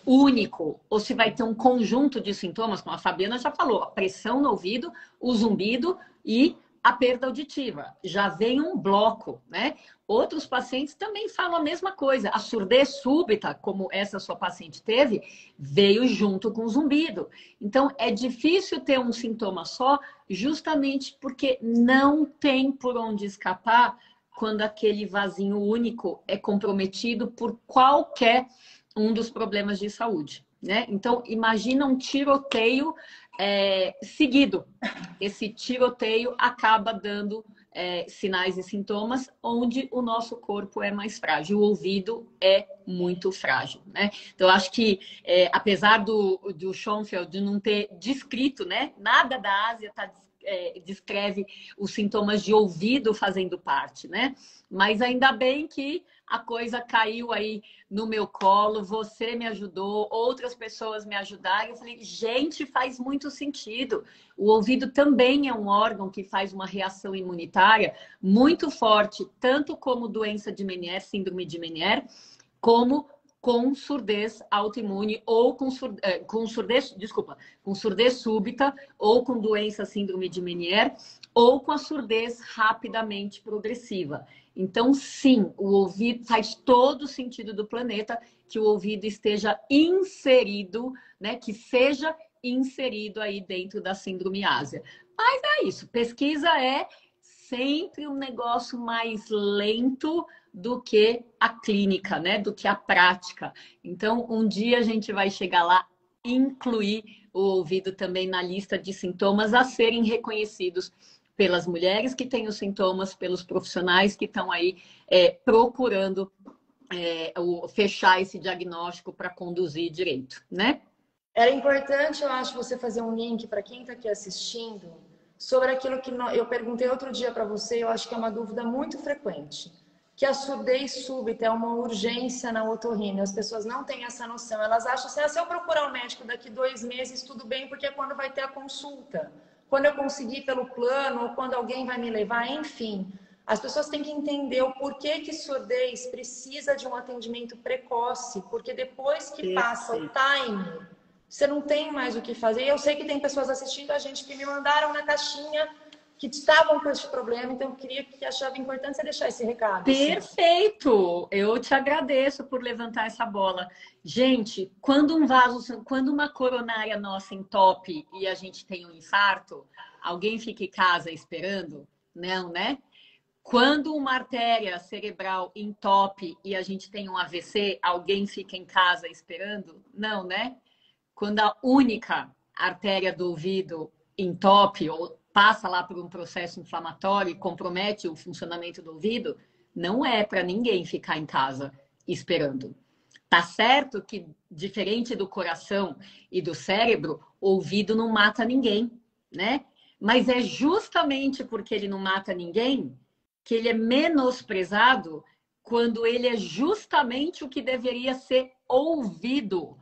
único, ou se vai ter um conjunto de sintomas, como a Fabiana já falou, a pressão no ouvido, o zumbido e a perda auditiva. Já vem um bloco, né? Outros pacientes também falam a mesma coisa. A surdez súbita, como essa sua paciente teve, veio junto com o zumbido. Então, é difícil ter um sintoma só, justamente porque não tem por onde escapar quando aquele vasinho único é comprometido por qualquer um dos problemas de saúde, né? Então, imagina um tiroteio seguido. Esse tiroteio acaba dando sinais e sintomas onde o nosso corpo é mais frágil. O ouvido é muito frágil, né? Então, acho que, apesar do Schoenfeld não ter descrito, né? Nada da Ásia descreve os sintomas de ouvido fazendo parte, né? Mas ainda bem que a coisa caiu aí no meu colo, você me ajudou, outras pessoas me ajudaram. Eu falei, gente, faz muito sentido. O ouvido também é um órgão que faz uma reação imunitária muito forte, tanto como doença de Meniere, síndrome de Meniere, como com surdez autoimune ou com surdez súbita ou com doença síndrome de Meniere ou com a surdez rapidamente progressiva. Então, sim, o ouvido faz todo o sentido do planeta que o ouvido esteja inserido, né, que seja inserido aí dentro da síndrome ásia. Mas é isso, pesquisa é sempre um negócio mais lento do que a clínica, né? Do que a prática. Então, um dia a gente vai chegar lá, incluir o ouvido também na lista de sintomas a serem reconhecidos pelas mulheres que têm os sintomas, pelos profissionais que estão aí procurando fechar esse diagnóstico para conduzir direito, né? Era importante, eu acho, você fazer um link para quem está aqui assistindo, sobre aquilo que eu perguntei outro dia para você, eu acho que é uma dúvida muito frequente, que a surdez súbita é uma urgência na otorrina. As pessoas não têm essa noção. Elas acham assim, se eu procurar um médico daqui 2 meses, tudo bem, porque é quando vai ter a consulta. Quando eu conseguir pelo plano, ou quando alguém vai me levar, enfim. As pessoas têm que entender o porquê que surdez precisa de um atendimento precoce, porque depois que passa o time, você não tem mais o que fazer. Eu sei que tem pessoas assistindo a gente que me mandaram na caixinha que estavam com esse problema, então eu queria que achava importante você deixar esse recado. Perfeito! Eu te agradeço por levantar essa bola. Gente, quando quando uma coronária nossa entope e a gente tem um infarto, alguém fica em casa esperando? Não, né? Quando uma artéria cerebral entope e a gente tem um AVC, alguém fica em casa esperando? Não, né? Quando a única artéria do ouvido entope ou passa lá por um processo inflamatório e compromete o funcionamento do ouvido, não é para ninguém ficar em casa esperando. Tá certo que, diferente do coração e do cérebro, o ouvido não mata ninguém, né? Mas é justamente porque ele não mata ninguém que ele é menosprezado quando ele é justamente o que deveria ser ouvido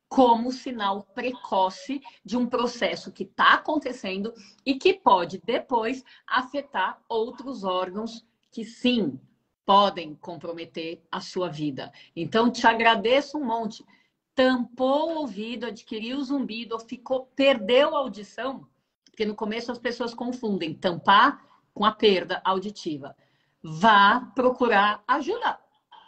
como sinal precoce de um processo que está acontecendo e que pode depois afetar outros órgãos que sim podem comprometer a sua vida. Então, te agradeço um monte. Tampou o ouvido, adquiriu zumbido, perdeu a audição, porque no começo as pessoas confundem tampar com a perda auditiva. Vá procurar ajuda.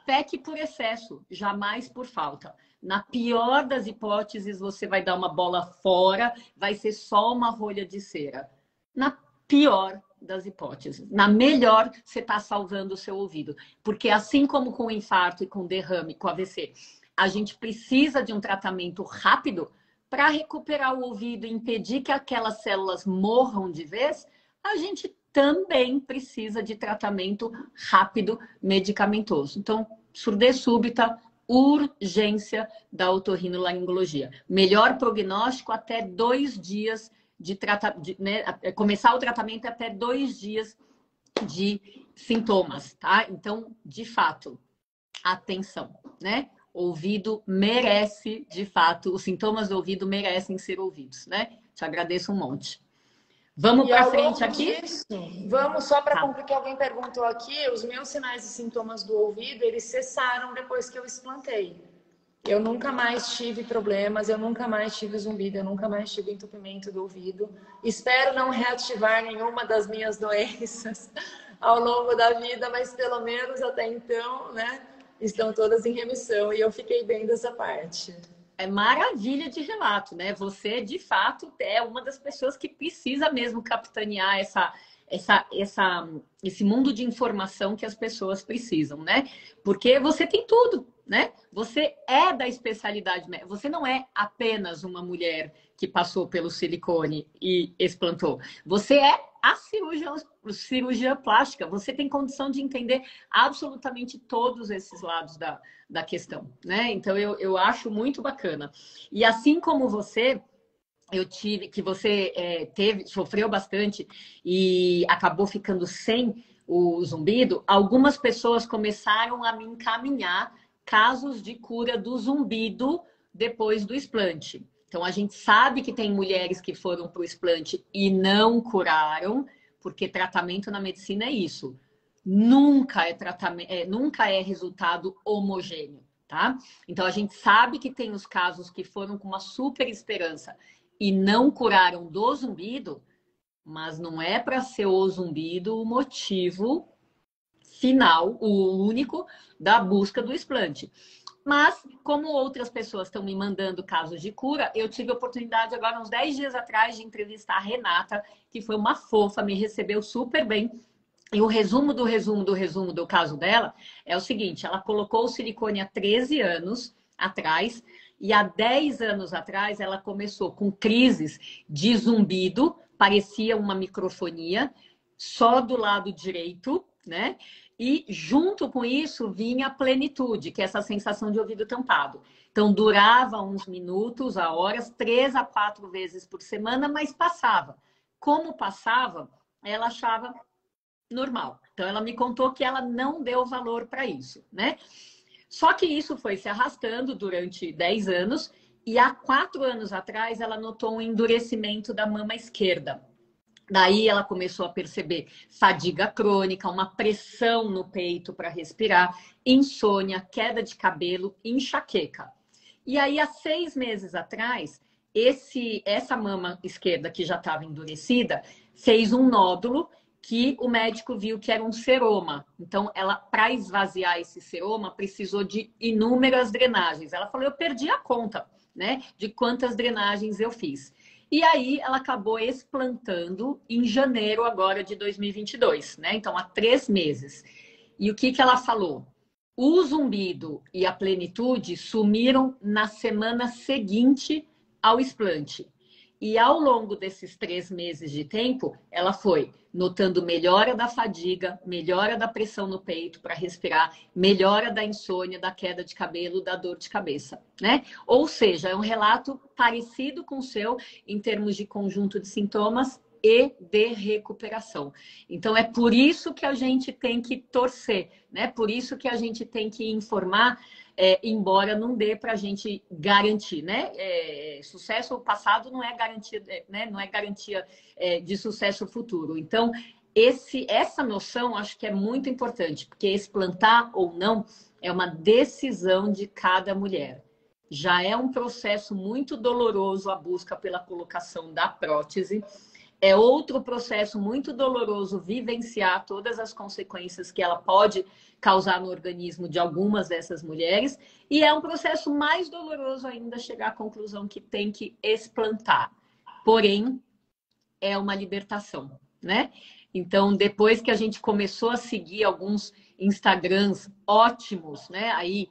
Peque por excesso, jamais por falta. Na pior das hipóteses, você vai dar uma bola fora, vai ser só uma rolha de cera. Na pior das hipóteses. Na melhor, você está salvando o seu ouvido. Porque assim como com infarto e com derrame, com AVC, a gente precisa de um tratamento rápido para recuperar o ouvido e impedir que aquelas células morram de vez, a gente também precisa de tratamento rápido medicamentoso. Então, surdez súbita, urgência da otorrinolaringologia. Melhor prognóstico até 2 dias de tratamento, né? Começar o tratamento até 2 dias de sintomas, tá? Então, de fato, atenção, né? Ouvido merece, de fato, os sintomas do ouvido merecem ser ouvidos, né? Te agradeço um monte. Vamos para frente aqui? Disso, vamos só para cumprir que alguém perguntou aqui, os meus sinais e sintomas do ouvido, eles cessaram depois que eu explantei. Eu nunca mais tive problemas, eu nunca mais tive zumbido, eu nunca mais tive entupimento do ouvido. Espero não reativar nenhuma das minhas doenças ao longo da vida, mas pelo menos até então, né, estão todas em remissão e eu fiquei bem dessa parte. É maravilha de relato, né? Você, de fato, é uma das pessoas que precisa mesmo capitanear esse mundo de informação que as pessoas precisam, né? Porque você tem tudo, né? Você é da especialidade, você não é apenas uma mulher que passou pelo silicone e explantou. Você é a cirurgia plástica. Você tem condição de entender absolutamente todos esses lados da questão, né? Então, eu acho muito bacana. E assim como você, sofreu bastante e acabou ficando sem o zumbido, algumas pessoas começaram a me encaminhar casos de cura do zumbido depois do explante. Então, a gente sabe que tem mulheres que foram para o explante e não curaram, porque tratamento na medicina é isso. Nunca é resultado homogêneo, tá? Então, a gente sabe que tem os casos que foram com uma super esperança e não curaram do zumbido, mas não é para ser o zumbido o motivo final, o único da busca do explante. Mas, como outras pessoas estão me mandando casos de cura, eu tive a oportunidade agora, uns 10 dias atrás, de entrevistar a Renata, que foi uma fofa, me recebeu super bem. E o resumo do caso dela é o seguinte: ela colocou o silicone há 13 anos atrás, e há 10 anos atrás ela começou com crises de zumbido, parecia uma microfonia, só do lado direito, né? E junto com isso vinha a plenitude, que é essa sensação de ouvido tampado. Então durava uns minutos, a horas, 3 a 4 vezes por semana, mas passava. como passava, ela achava normal. Então, ela me contou que ela não deu valor para isso, né? Só que isso foi se arrastando durante 10 anos e há 4 anos atrás ela notou um endurecimento da mama esquerda. Daí ela começou a perceber fadiga crônica, uma pressão no peito para respirar, insônia, queda de cabelo, enxaqueca. E aí, há 6 meses atrás, essa mama esquerda que já estava endurecida fez um nódulo que o médico viu que era um seroma. Então, ela, para esvaziar esse seroma, precisou de inúmeras drenagens. Ela falou, eu perdi a conta, né, de quantas drenagens eu fiz. E aí, ela acabou explantando em janeiro agora de 2022, né? Então, há 3 meses. E o que ela falou? O zumbido e a plenitude sumiram na semana seguinte ao explante. E ao longo desses 3 meses de tempo, ela foi notando melhora da fadiga, melhora da pressão no peito para respirar, melhora da insônia, da queda de cabelo, da dor de cabeça, né? Ou seja, é um relato parecido com o seu em termos de conjunto de sintomas e de recuperação. Então, é por isso que a gente tem que torcer, né? Por isso que a gente tem que informar, embora não dê para a gente garantir, né? Sucesso passado não é garantia, né? Não é garantia de sucesso futuro. Então, essa noção acho que é muito importante, porque explantar ou não é uma decisão de cada mulher. Já é um processo muito doloroso a busca pela colocação da prótese. É outro processo muito doloroso vivenciar todas as consequências que ela pode causar no organismo de algumas dessas mulheres. E é um processo mais doloroso ainda chegar à conclusão que tem que explantar. Porém, é uma libertação, né? Então, depois que a gente começou a seguir alguns Instagrams ótimos, né? Aí,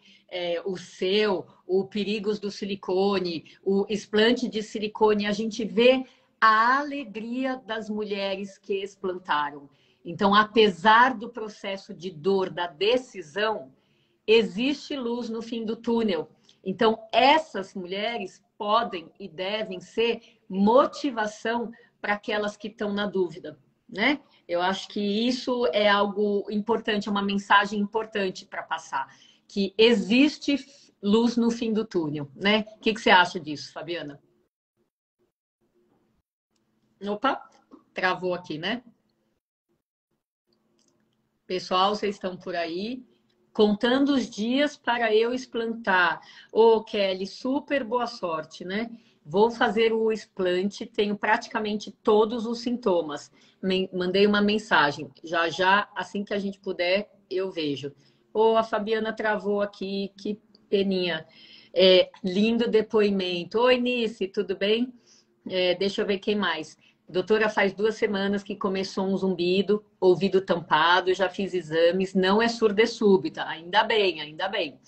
o seu, o Perigos do Silicone, o Explante de Silicone, a gente vê a alegria das mulheres que explantaram. Então, apesar do processo de dor da decisão, existe luz no fim do túnel. Então, essas mulheres podem e devem ser motivação para aquelas que estão na dúvida, né? Eu acho que isso é algo importante, é uma mensagem importante para passar, que existe luz no fim do túnel, né? O que você acha disso, Fabiana? Opa, travou aqui, né? Pessoal, vocês estão por aí? Contando os dias para eu explantar. Ô, Kelly, super boa sorte, né? Vou fazer o explante, tenho praticamente todos os sintomas. Mandei uma mensagem. Já, já, assim que a gente puder, eu vejo. Ô, a Fabiana travou aqui, que peninha. Lindo depoimento. Oi, Nice, tudo bem? Deixa eu ver quem mais. Doutora, faz 2 semanas que começou um zumbido, ouvido tampado, já fiz exames, não é surda súbita, ainda bem, ainda bem.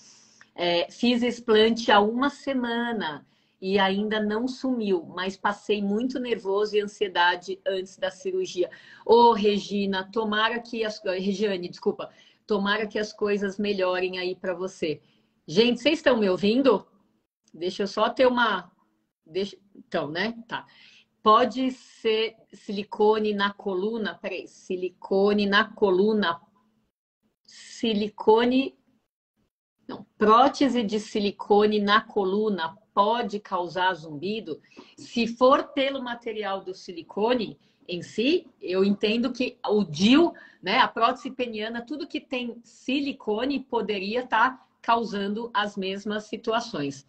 Fiz explante há 1 semana e ainda não sumiu, mas passei muito nervoso e ansiedade antes da cirurgia. Ô, Regina, tomara que Regiane, desculpa, tomara que as coisas melhorem aí para você. Gente, vocês estão me ouvindo? Deixa eu só ter uma... Então, né? Tá. Pode ser silicone na coluna? Peraí, silicone na coluna. Silicone. Não, prótese de silicone na coluna pode causar zumbido? Se for pelo material do silicone em si, eu entendo que o DIU, né, a prótese peniana, tudo que tem silicone poderia estar causando as mesmas situações.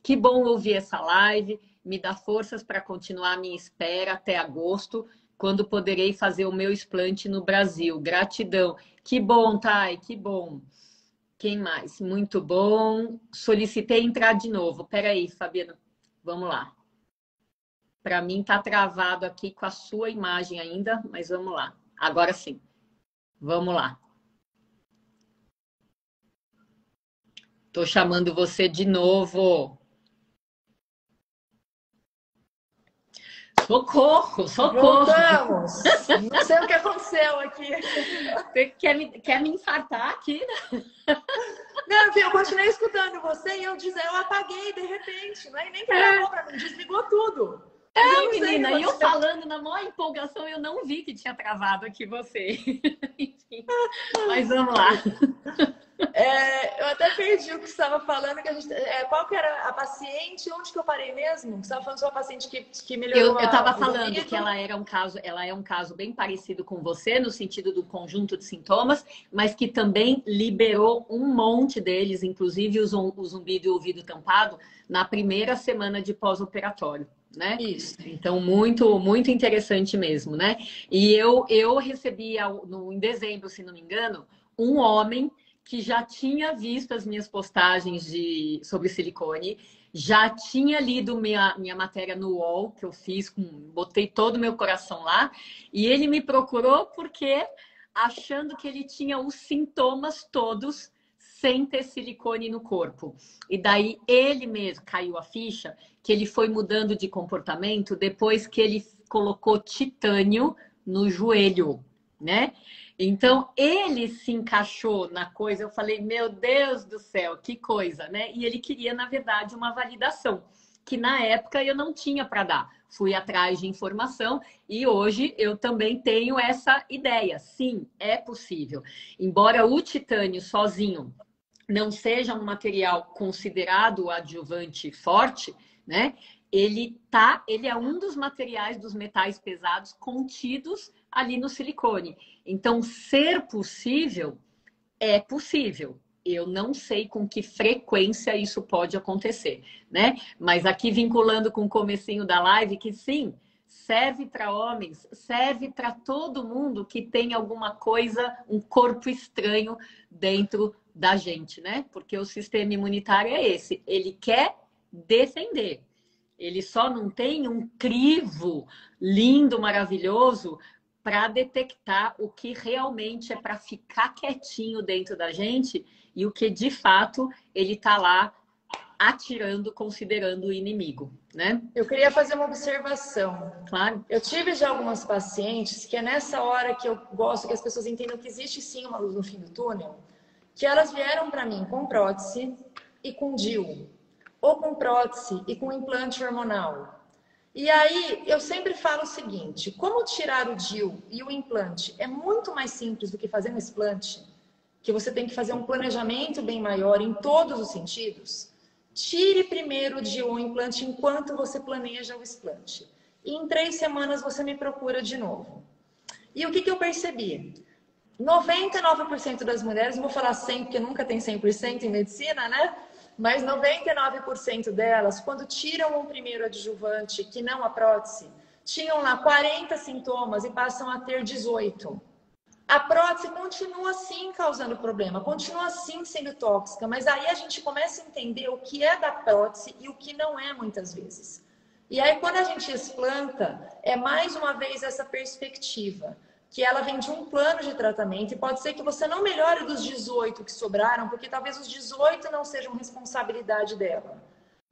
Que bom ouvir essa live. Me dá forças para continuar a minha espera até agosto, quando poderei fazer o meu explante no Brasil. Gratidão. Que bom, Thay, que bom. Quem mais? Muito bom. Solicitei entrar de novo. Peraí, Fabiana. Vamos lá. Para mim tá travado aqui com a sua imagem ainda, mas vamos lá. Agora sim. Vamos lá. Tô chamando você de novo. Socorro, socorro. Voltamos. Não sei o que aconteceu aqui. Você quer me infartar aqui, né? Não, eu continuei escutando você e eu apaguei de repente. Nem gravou pra mim, desligou tudo. Não, menina, e eu falando na maior empolgação, eu não vi que tinha travado aqui você. Enfim, mas vamos lá. Eu até perdi o que você estava falando, que a gente, qual que era a paciente, onde que eu parei mesmo? Você estava falando sobre a paciente que melhorou Eu estava o falando ruído. que ela é um caso bem parecido com você, no sentido do conjunto de sintomas, mas que também liberou um monte deles, inclusive o zumbido e o ouvido tampado, na primeira semana de pós-operatório, né? Isso. Então, muito, muito interessante mesmo, né? E eu recebi, em dezembro, se não me engano, um homem que já tinha visto as minhas postagens sobre silicone, já tinha lido minha matéria no UOL, que eu fiz, botei todo o meu coração lá, e ele me procurou porque achando que ele tinha os sintomas todos sem ter silicone no corpo. E daí ele mesmo caiu a ficha que ele foi mudando de comportamento depois que ele colocou titânio no joelho, né? Então, ele se encaixou na coisa. Eu falei, meu Deus do céu, que coisa, né? E ele queria, na verdade, uma validação, que na época eu não tinha para dar. Fui atrás de informação e hoje eu também tenho essa ideia. Sim, é possível. Embora o titânio sozinho não seja um material considerado adjuvante forte, né? Ele é um dos materiais dos metais pesados contidos ali no silicone. Então, ser possível é possível. Eu não sei com que frequência isso pode acontecer, né? Mas aqui vinculando com o comecinho da live, que sim, serve para homens, serve para todo mundo que tem alguma coisa, um corpo estranho dentro da gente, né? Porque o sistema imunitário é esse, ele quer defender. Ele só não tem um crivo lindo, maravilhoso para detectar o que realmente é para ficar quietinho dentro da gente e o que de fato ele está lá atirando, considerando o inimigo, né? Eu queria fazer uma observação. Claro. Eu tive já algumas pacientes que é nessa hora que eu gosto que as pessoas entendam que existe sim uma luz no fim do túnel, que elas vieram para mim com prótese e com DIU, ou com prótese e com implante hormonal. E aí, eu sempre falo o seguinte, como tirar o DIU e o implante é muito mais simples do que fazer um explante, que você tem que fazer um planejamento bem maior em todos os sentidos, tire primeiro o DIU ou o implante enquanto você planeja o explante. E em 3 semanas você me procura de novo. E o que eu percebi? 99% das mulheres, não vou falar 100 porque nunca tem 100% em medicina, né? Mas 99% delas, quando tiram o primeiro adjuvante, que não a prótese, tinham lá 40 sintomas e passam a ter 18. A prótese continua assim causando problema, continua assim sendo tóxica, mas aí a gente começa a entender o que é da prótese e o que não é muitas vezes. E aí quando a gente explanta, é mais uma vez essa perspectiva, que ela vem de um plano de tratamento e pode ser que você não melhore dos 18 que sobraram, porque talvez os 18 não sejam responsabilidade dela.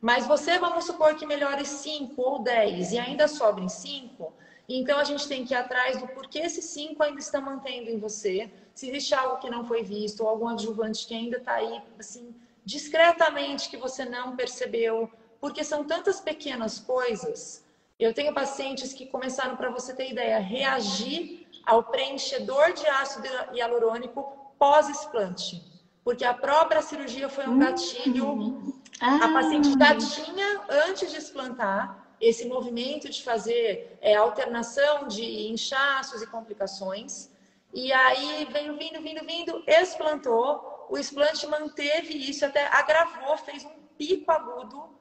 Mas você, vamos supor que melhore 5 ou 10 e ainda sobrem 5, então a gente tem que ir atrás do porquê esses 5 ainda estão mantendo em você, se existe algo que não foi visto ou algum adjuvante que ainda está aí, assim, discretamente que você não percebeu, porque são tantas pequenas coisas. Eu tenho pacientes que começaram, para você ter ideia, reagir ao preenchedor de ácido hialurônico pós-explante, porque a própria cirurgia foi um gatilho. A paciente já tinha, antes de explantar, esse movimento de fazer alternação de inchaços e complicações, e aí veio vindo, explantou, o explante manteve isso, até agravou, fez um pico agudo.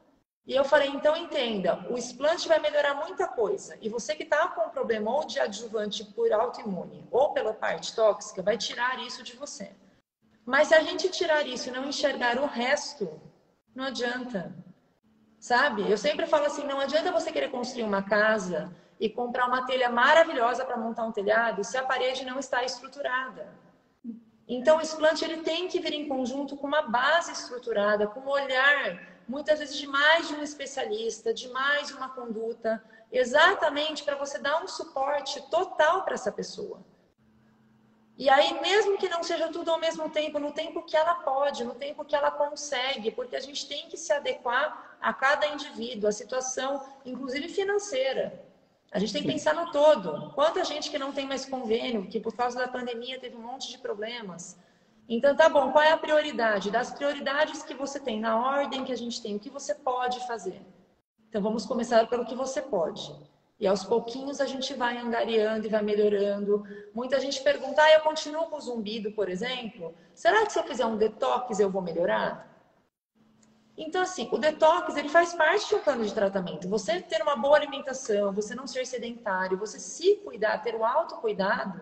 E eu falei, então entenda, o explante vai melhorar muita coisa. E você que está com um problema ou de adjuvante por autoimune ou pela parte tóxica, vai tirar isso de você. Mas se a gente tirar isso e não enxergar o resto, não adianta. Sabe? Eu sempre falo assim, não adianta você querer construir uma casa e comprar uma telha maravilhosa para montar um telhado se a parede não está estruturada. Então o explante ele tem que vir em conjunto com uma base estruturada, com um olhar muitas vezes de mais de um especialista, de mais de uma conduta, exatamente para você dar um suporte total para essa pessoa. E aí, mesmo que não seja tudo ao mesmo tempo, no tempo que ela pode, no tempo que ela consegue, porque a gente tem que se adequar a cada indivíduo, a situação, inclusive financeira. A gente tem que Sim. pensar no todo. Quanta gente que não tem mais convênio, que por causa da pandemia teve um monte de problemas. Então, tá bom, qual é a prioridade? Das prioridades que você tem, na ordem que a gente tem, o que você pode fazer? Então, vamos começar pelo que você pode. E aos pouquinhos a gente vai angariando e vai melhorando. Muita gente pergunta, eu continuo com o zumbido, por exemplo. Será que se eu fizer um detox eu vou melhorar? Então, assim, o detox, ele faz parte de um plano de tratamento. Você ter uma boa alimentação, você não ser sedentário, você se cuidar, ter o autocuidado,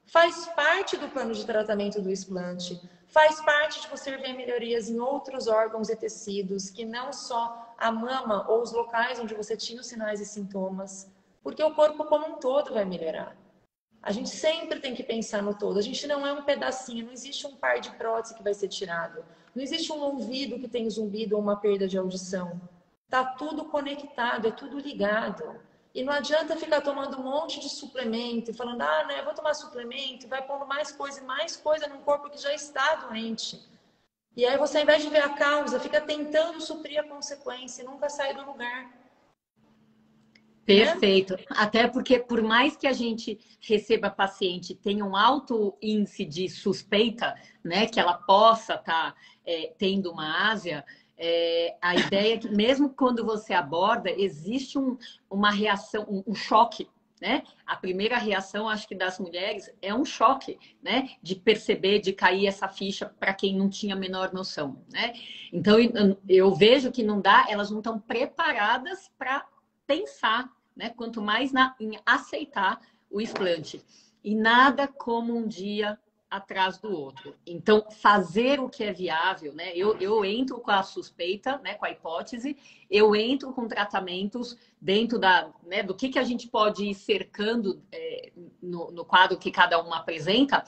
faz parte do plano de tratamento do explante. Faz parte de você ver melhorias em outros órgãos e tecidos, que não só a mama ou os locais onde você tinha os sinais e sintomas, porque o corpo como um todo vai melhorar. A gente sempre tem que pensar no todo. A gente não é um pedacinho, não existe um par de prótese que vai ser tirado. Não existe um ouvido que tem zumbido ou uma perda de audição. Tá tudo conectado, é tudo ligado. E não adianta ficar tomando um monte de suplemento e falando, né, eu vou tomar suplemento, e vai pondo mais coisa e mais coisa num corpo que já está doente. E aí você, ao invés de ver a causa, fica tentando suprir a consequência e nunca sai do lugar. Né? Perfeito. Até porque, por mais que a gente receba paciente tenha um alto índice de suspeita, né, que ela possa estar tendo uma ásia, a ideia é que mesmo quando você aborda, existe uma reação, um choque, né? A primeira reação, acho que das mulheres, é um choque, né? De perceber, de cair essa ficha para quem não tinha a menor noção, né? Então, eu vejo que não dá, elas não estão preparadas para pensar, né? Quanto mais em aceitar o explante. E nada como um dia atrás do outro. Então, fazer o que é viável, né? Eu entro com a suspeita, né? Com a hipótese, eu entro com tratamentos dentro né? Do que a gente pode ir cercando no quadro que cada uma apresenta,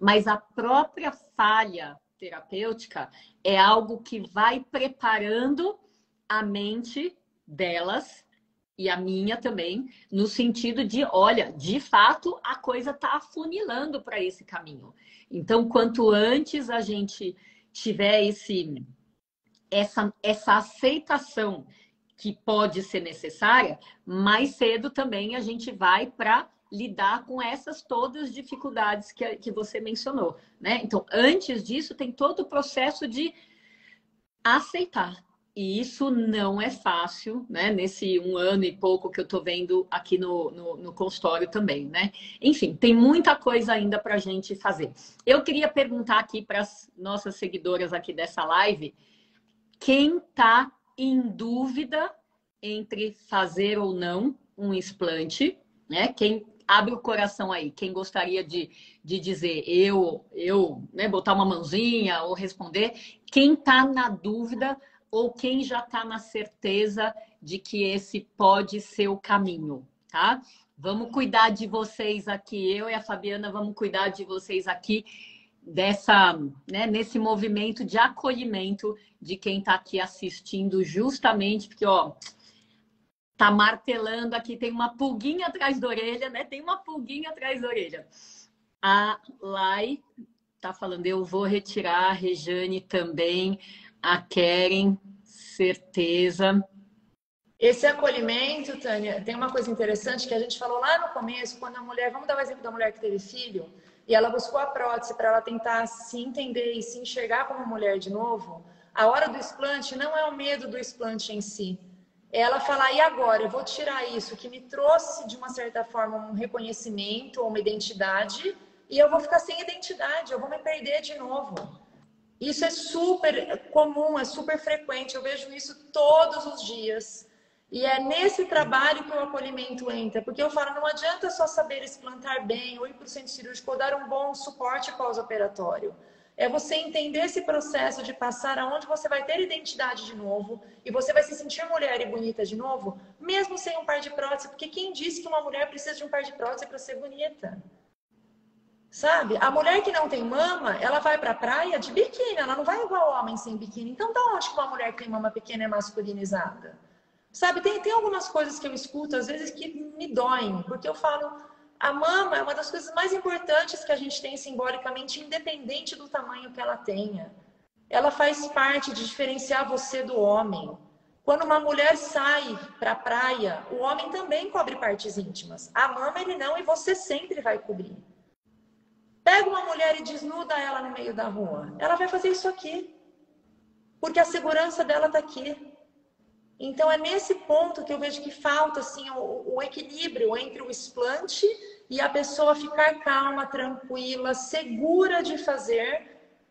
mas a própria falha terapêutica é algo que vai preparando a mente delas e a minha também, no sentido de, olha, de fato, a coisa está afunilando para esse caminho. Então, quanto antes a gente tiver essa aceitação que pode ser necessária, mais cedo também a gente vai para lidar com essas todas as dificuldades que você mencionou, né? Então, antes disso, tem todo o processo de aceitar. E isso não é fácil, né? Nesse 1 ano e pouco que eu tô vendo aqui no consultório também, né? Enfim, tem muita coisa ainda para a gente fazer. Eu queria perguntar aqui para as nossas seguidoras aqui dessa live, quem está em dúvida entre fazer ou não um explante, né? Quem abre o coração aí, quem gostaria de dizer né, botar uma mãozinha ou responder, quem está na dúvida ou quem já está na certeza de que esse pode ser o caminho, tá? Vamos cuidar de vocês aqui, eu e a Fabiana vamos cuidar de vocês aqui né, nesse movimento de acolhimento de quem está aqui assistindo, justamente porque, ó, tá martelando aqui, tem uma pulguinha atrás da orelha, né? Tem uma pulguinha atrás da orelha. A Lai tá falando, eu vou retirar, a Rejane também, a Keren, certeza. Esse acolhimento, Tânia, tem uma coisa interessante que a gente falou lá no começo, quando a mulher, vamos dar o exemplo da mulher que teve filho, e ela buscou a prótese para ela tentar se entender e se enxergar como mulher de novo. A hora do explante não é o medo do explante em si. É ela falar, e agora? Eu vou tirar isso que me trouxe, de uma certa forma, um reconhecimento ou uma identidade, e eu vou ficar sem identidade, eu vou me perder de novo. Isso é super comum, é super frequente, eu vejo isso todos os dias. E é nesse trabalho que o acolhimento entra, porque eu falo, não adianta só saber explantar bem, ou ir para o centro cirúrgico, ou dar um bom suporte pós-operatório. É você entender esse processo de passar aonde você vai ter identidade de novo, e você vai se sentir mulher e bonita de novo, mesmo sem um par de prótese, porque quem disse que uma mulher precisa de um par de prótese para ser bonita? Sabe? A mulher que não tem mama, ela vai pra praia de biquíni, ela não vai igual homem sem biquíni. Então, da onde que uma mulher que tem mama pequena é masculinizada? Sabe, tem algumas coisas que eu escuto, às vezes, que me doem, porque eu falo, A mama é uma das coisas mais importantes que a gente tem simbolicamente, independente do tamanho que ela tenha. Ela faz parte de diferenciar você do homem. Quando uma mulher sai para a praia, o homem também cobre partes íntimas. A mama ele não, e você sempre vai cobrir. Pega uma mulher e desnuda ela no meio da rua. Ela vai fazer isso aqui. Porque a segurança dela está aqui. Então é nesse ponto que eu vejo que falta assim, o equilíbrio entre o explante e a pessoa ficar calma, tranquila, segura de fazer,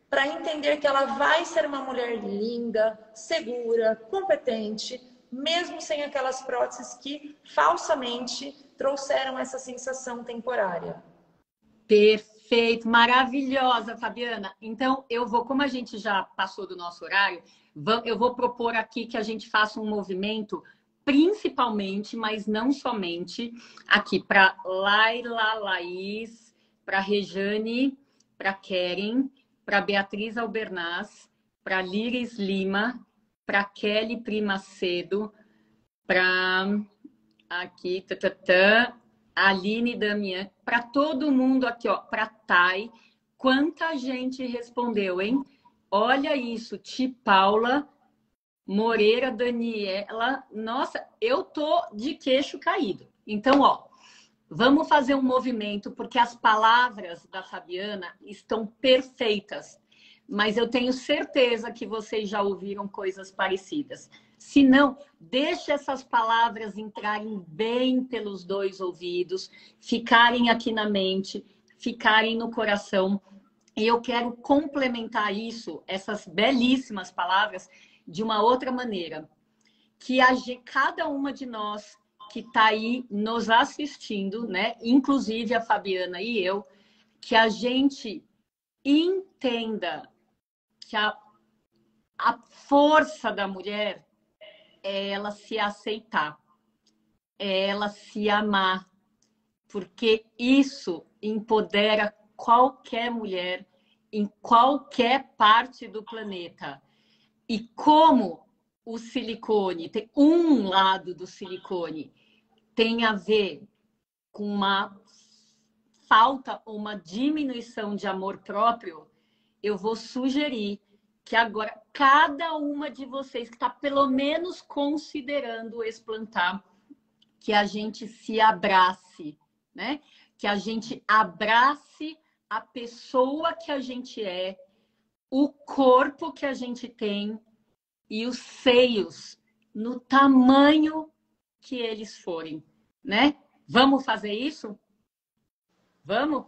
para entender que ela vai ser uma mulher linda, segura, competente, mesmo sem aquelas próteses que falsamente trouxeram essa sensação temporária. Perfeito, maravilhosa, Fabiana. Então, eu vou, como a gente já passou do nosso horário, eu vou propor aqui que a gente faça um movimento, principalmente, mas não somente, aqui para Laila Laís, para Rejane, para Keren, para Beatriz Albernaz, para Liris Lima, para Kelly Primacedo, para aqui, Aline Damian, para todo mundo aqui, ó, para Thay. Quanta gente respondeu, hein? Olha isso, Ti Paula, Moreira, Daniela. Nossa, eu tô de queixo caído. Então, ó, vamos fazer um movimento, porque as palavras da Fabiana estão perfeitas. Mas eu tenho certeza que vocês já ouviram coisas parecidas. Se não, deixe essas palavras entrarem bem pelos dois ouvidos, ficarem aqui na mente, ficarem no coração. E eu quero complementar isso, essas belíssimas palavras, de uma outra maneira. Que cada uma de nós que está aí nos assistindo, né? Inclusive a Fabiana e eu, que a gente entenda que a força da mulher é ela se aceitar, é ela se amar, porque isso empodera qualquer mulher em qualquer parte do planeta. E como o silicone, tem um lado do silicone, tem a ver com uma falta, uma diminuição de amor próprio, eu vou sugerir que agora cada uma de vocês que está pelo menos considerando explantar, que a gente se abrace, né? Que a gente abrace a pessoa que a gente é, o corpo que a gente tem e os seios no tamanho que eles forem, né? Vamos fazer isso? Vamos?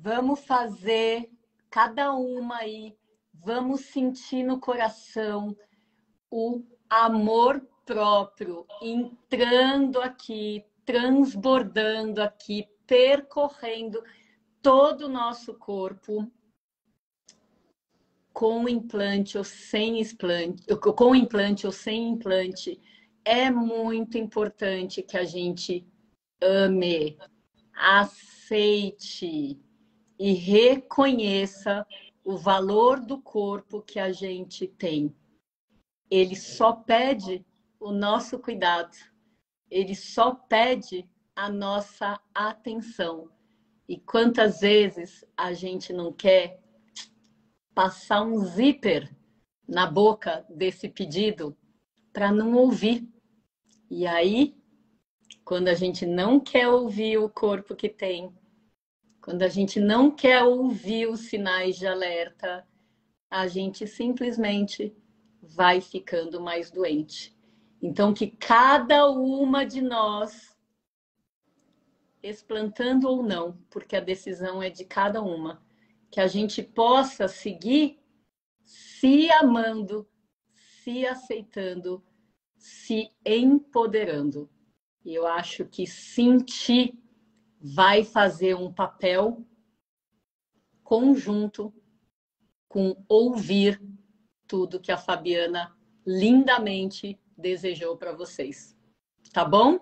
Vamos fazer cada uma aí, vamos sentir no coração o amor próprio entrando aqui, transbordando aqui, percorrendo todo o nosso corpo, com implante ou sem implante, com implante ou sem implante. É muito importante que a gente ame, aceite e reconheça o valor do corpo que a gente tem. Ele só pede o nosso cuidado, ele só pede a nossa atenção. E quantas vezes a gente não quer passar um zíper na boca desse pedido para não ouvir? E aí, quando a gente não quer ouvir o corpo que tem, quando a gente não quer ouvir os sinais de alerta, a gente simplesmente vai ficando mais doente. Então, que cada uma de nós, explantando ou não, porque a decisão é de cada uma, que a gente possa seguir se amando, se aceitando, se empoderando. E eu acho que sentir vai fazer um papel conjunto com ouvir tudo que a Fabiana lindamente desejou para vocês. Tá bom?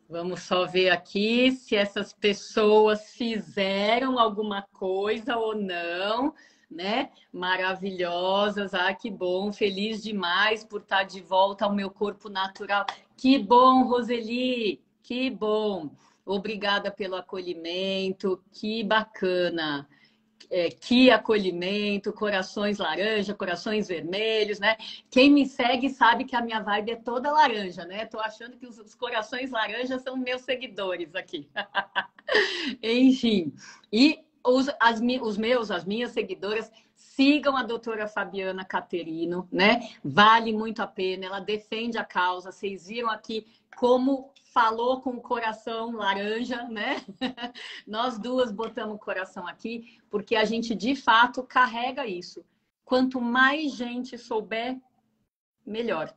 Vamos só ver aqui se essas pessoas fizeram alguma coisa ou não. né? Maravilhosas. Ah, que bom. Feliz demais por estar de volta ao meu corpo natural. Que bom, Roseli. Que bom. Obrigada pelo acolhimento. Que bacana. Que acolhimento, corações laranja, corações vermelhos, né? Quem me segue sabe que a minha vibe é toda laranja, né? Tô achando que os corações laranjas são meus seguidores aqui. Enfim, e as minhas seguidoras sigam a doutora Fabiana Caterino, né? Vale muito a pena, ela defende a causa. Vocês viram aqui como falou com o coração laranja, né? Nós duas botamos o coração aqui, porque a gente de fato carrega isso. Quanto mais gente souber, melhor.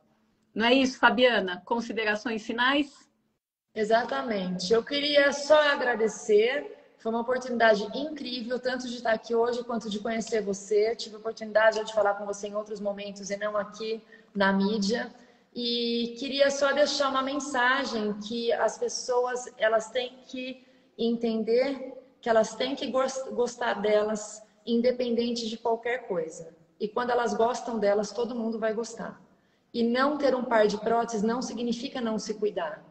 Não é isso, Fabiana? Considerações finais? Exatamente. Eu queria só agradecer. Foi uma oportunidade incrível, tanto de estar aqui hoje quanto de conhecer você. Tive a oportunidade de falar com você em outros momentos e não aqui na mídia. E queria só deixar uma mensagem que as pessoas elas têm que entender que elas têm que gostar delas, independente de qualquer coisa. E quando elas gostam delas, todo mundo vai gostar. E não ter um par de próteses não significa não se cuidar.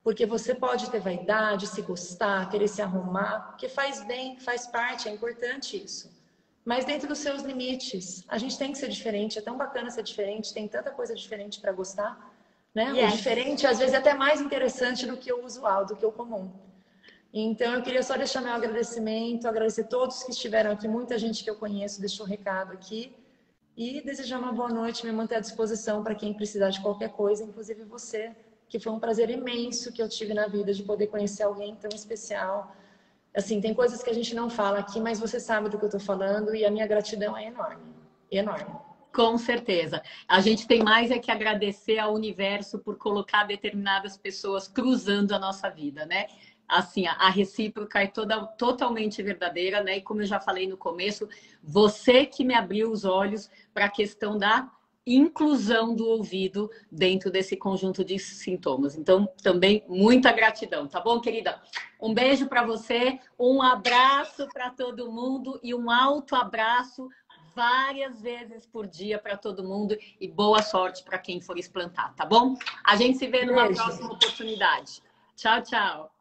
Porque você pode ter vaidade, se gostar, querer se arrumar, porque faz bem, faz parte, é importante isso. Mas dentro dos seus limites. A gente tem que ser diferente, é tão bacana ser diferente, tem tanta coisa diferente para gostar, né? O diferente, às vezes, é até mais interessante do que o usual, do que o comum. Então, eu queria só deixar meu agradecimento, agradecer a todos que estiveram aqui, muita gente que eu conheço deixou um recado aqui, e desejar uma boa noite, me manter à disposição para quem precisar de qualquer coisa, inclusive você, que foi um prazer imenso que eu tive na vida de poder conhecer alguém tão especial. Assim, tem coisas que a gente não fala aqui, mas você sabe do que eu estou falando e a minha gratidão é enorme, enorme. Com certeza. A gente tem mais é que agradecer ao universo por colocar determinadas pessoas cruzando a nossa vida, né? Assim, a recíproca é totalmente verdadeira, né? E como eu já falei no começo, você que me abriu os olhos para a questão da inclusão do ouvido dentro desse conjunto de sintomas. Então, também muita gratidão, tá bom, querida? Um beijo para você, um abraço para todo mundo e um alto abraço várias vezes por dia para todo mundo e boa sorte para quem for explantar, tá bom? A gente se vê numa próxima oportunidade. Tchau, tchau.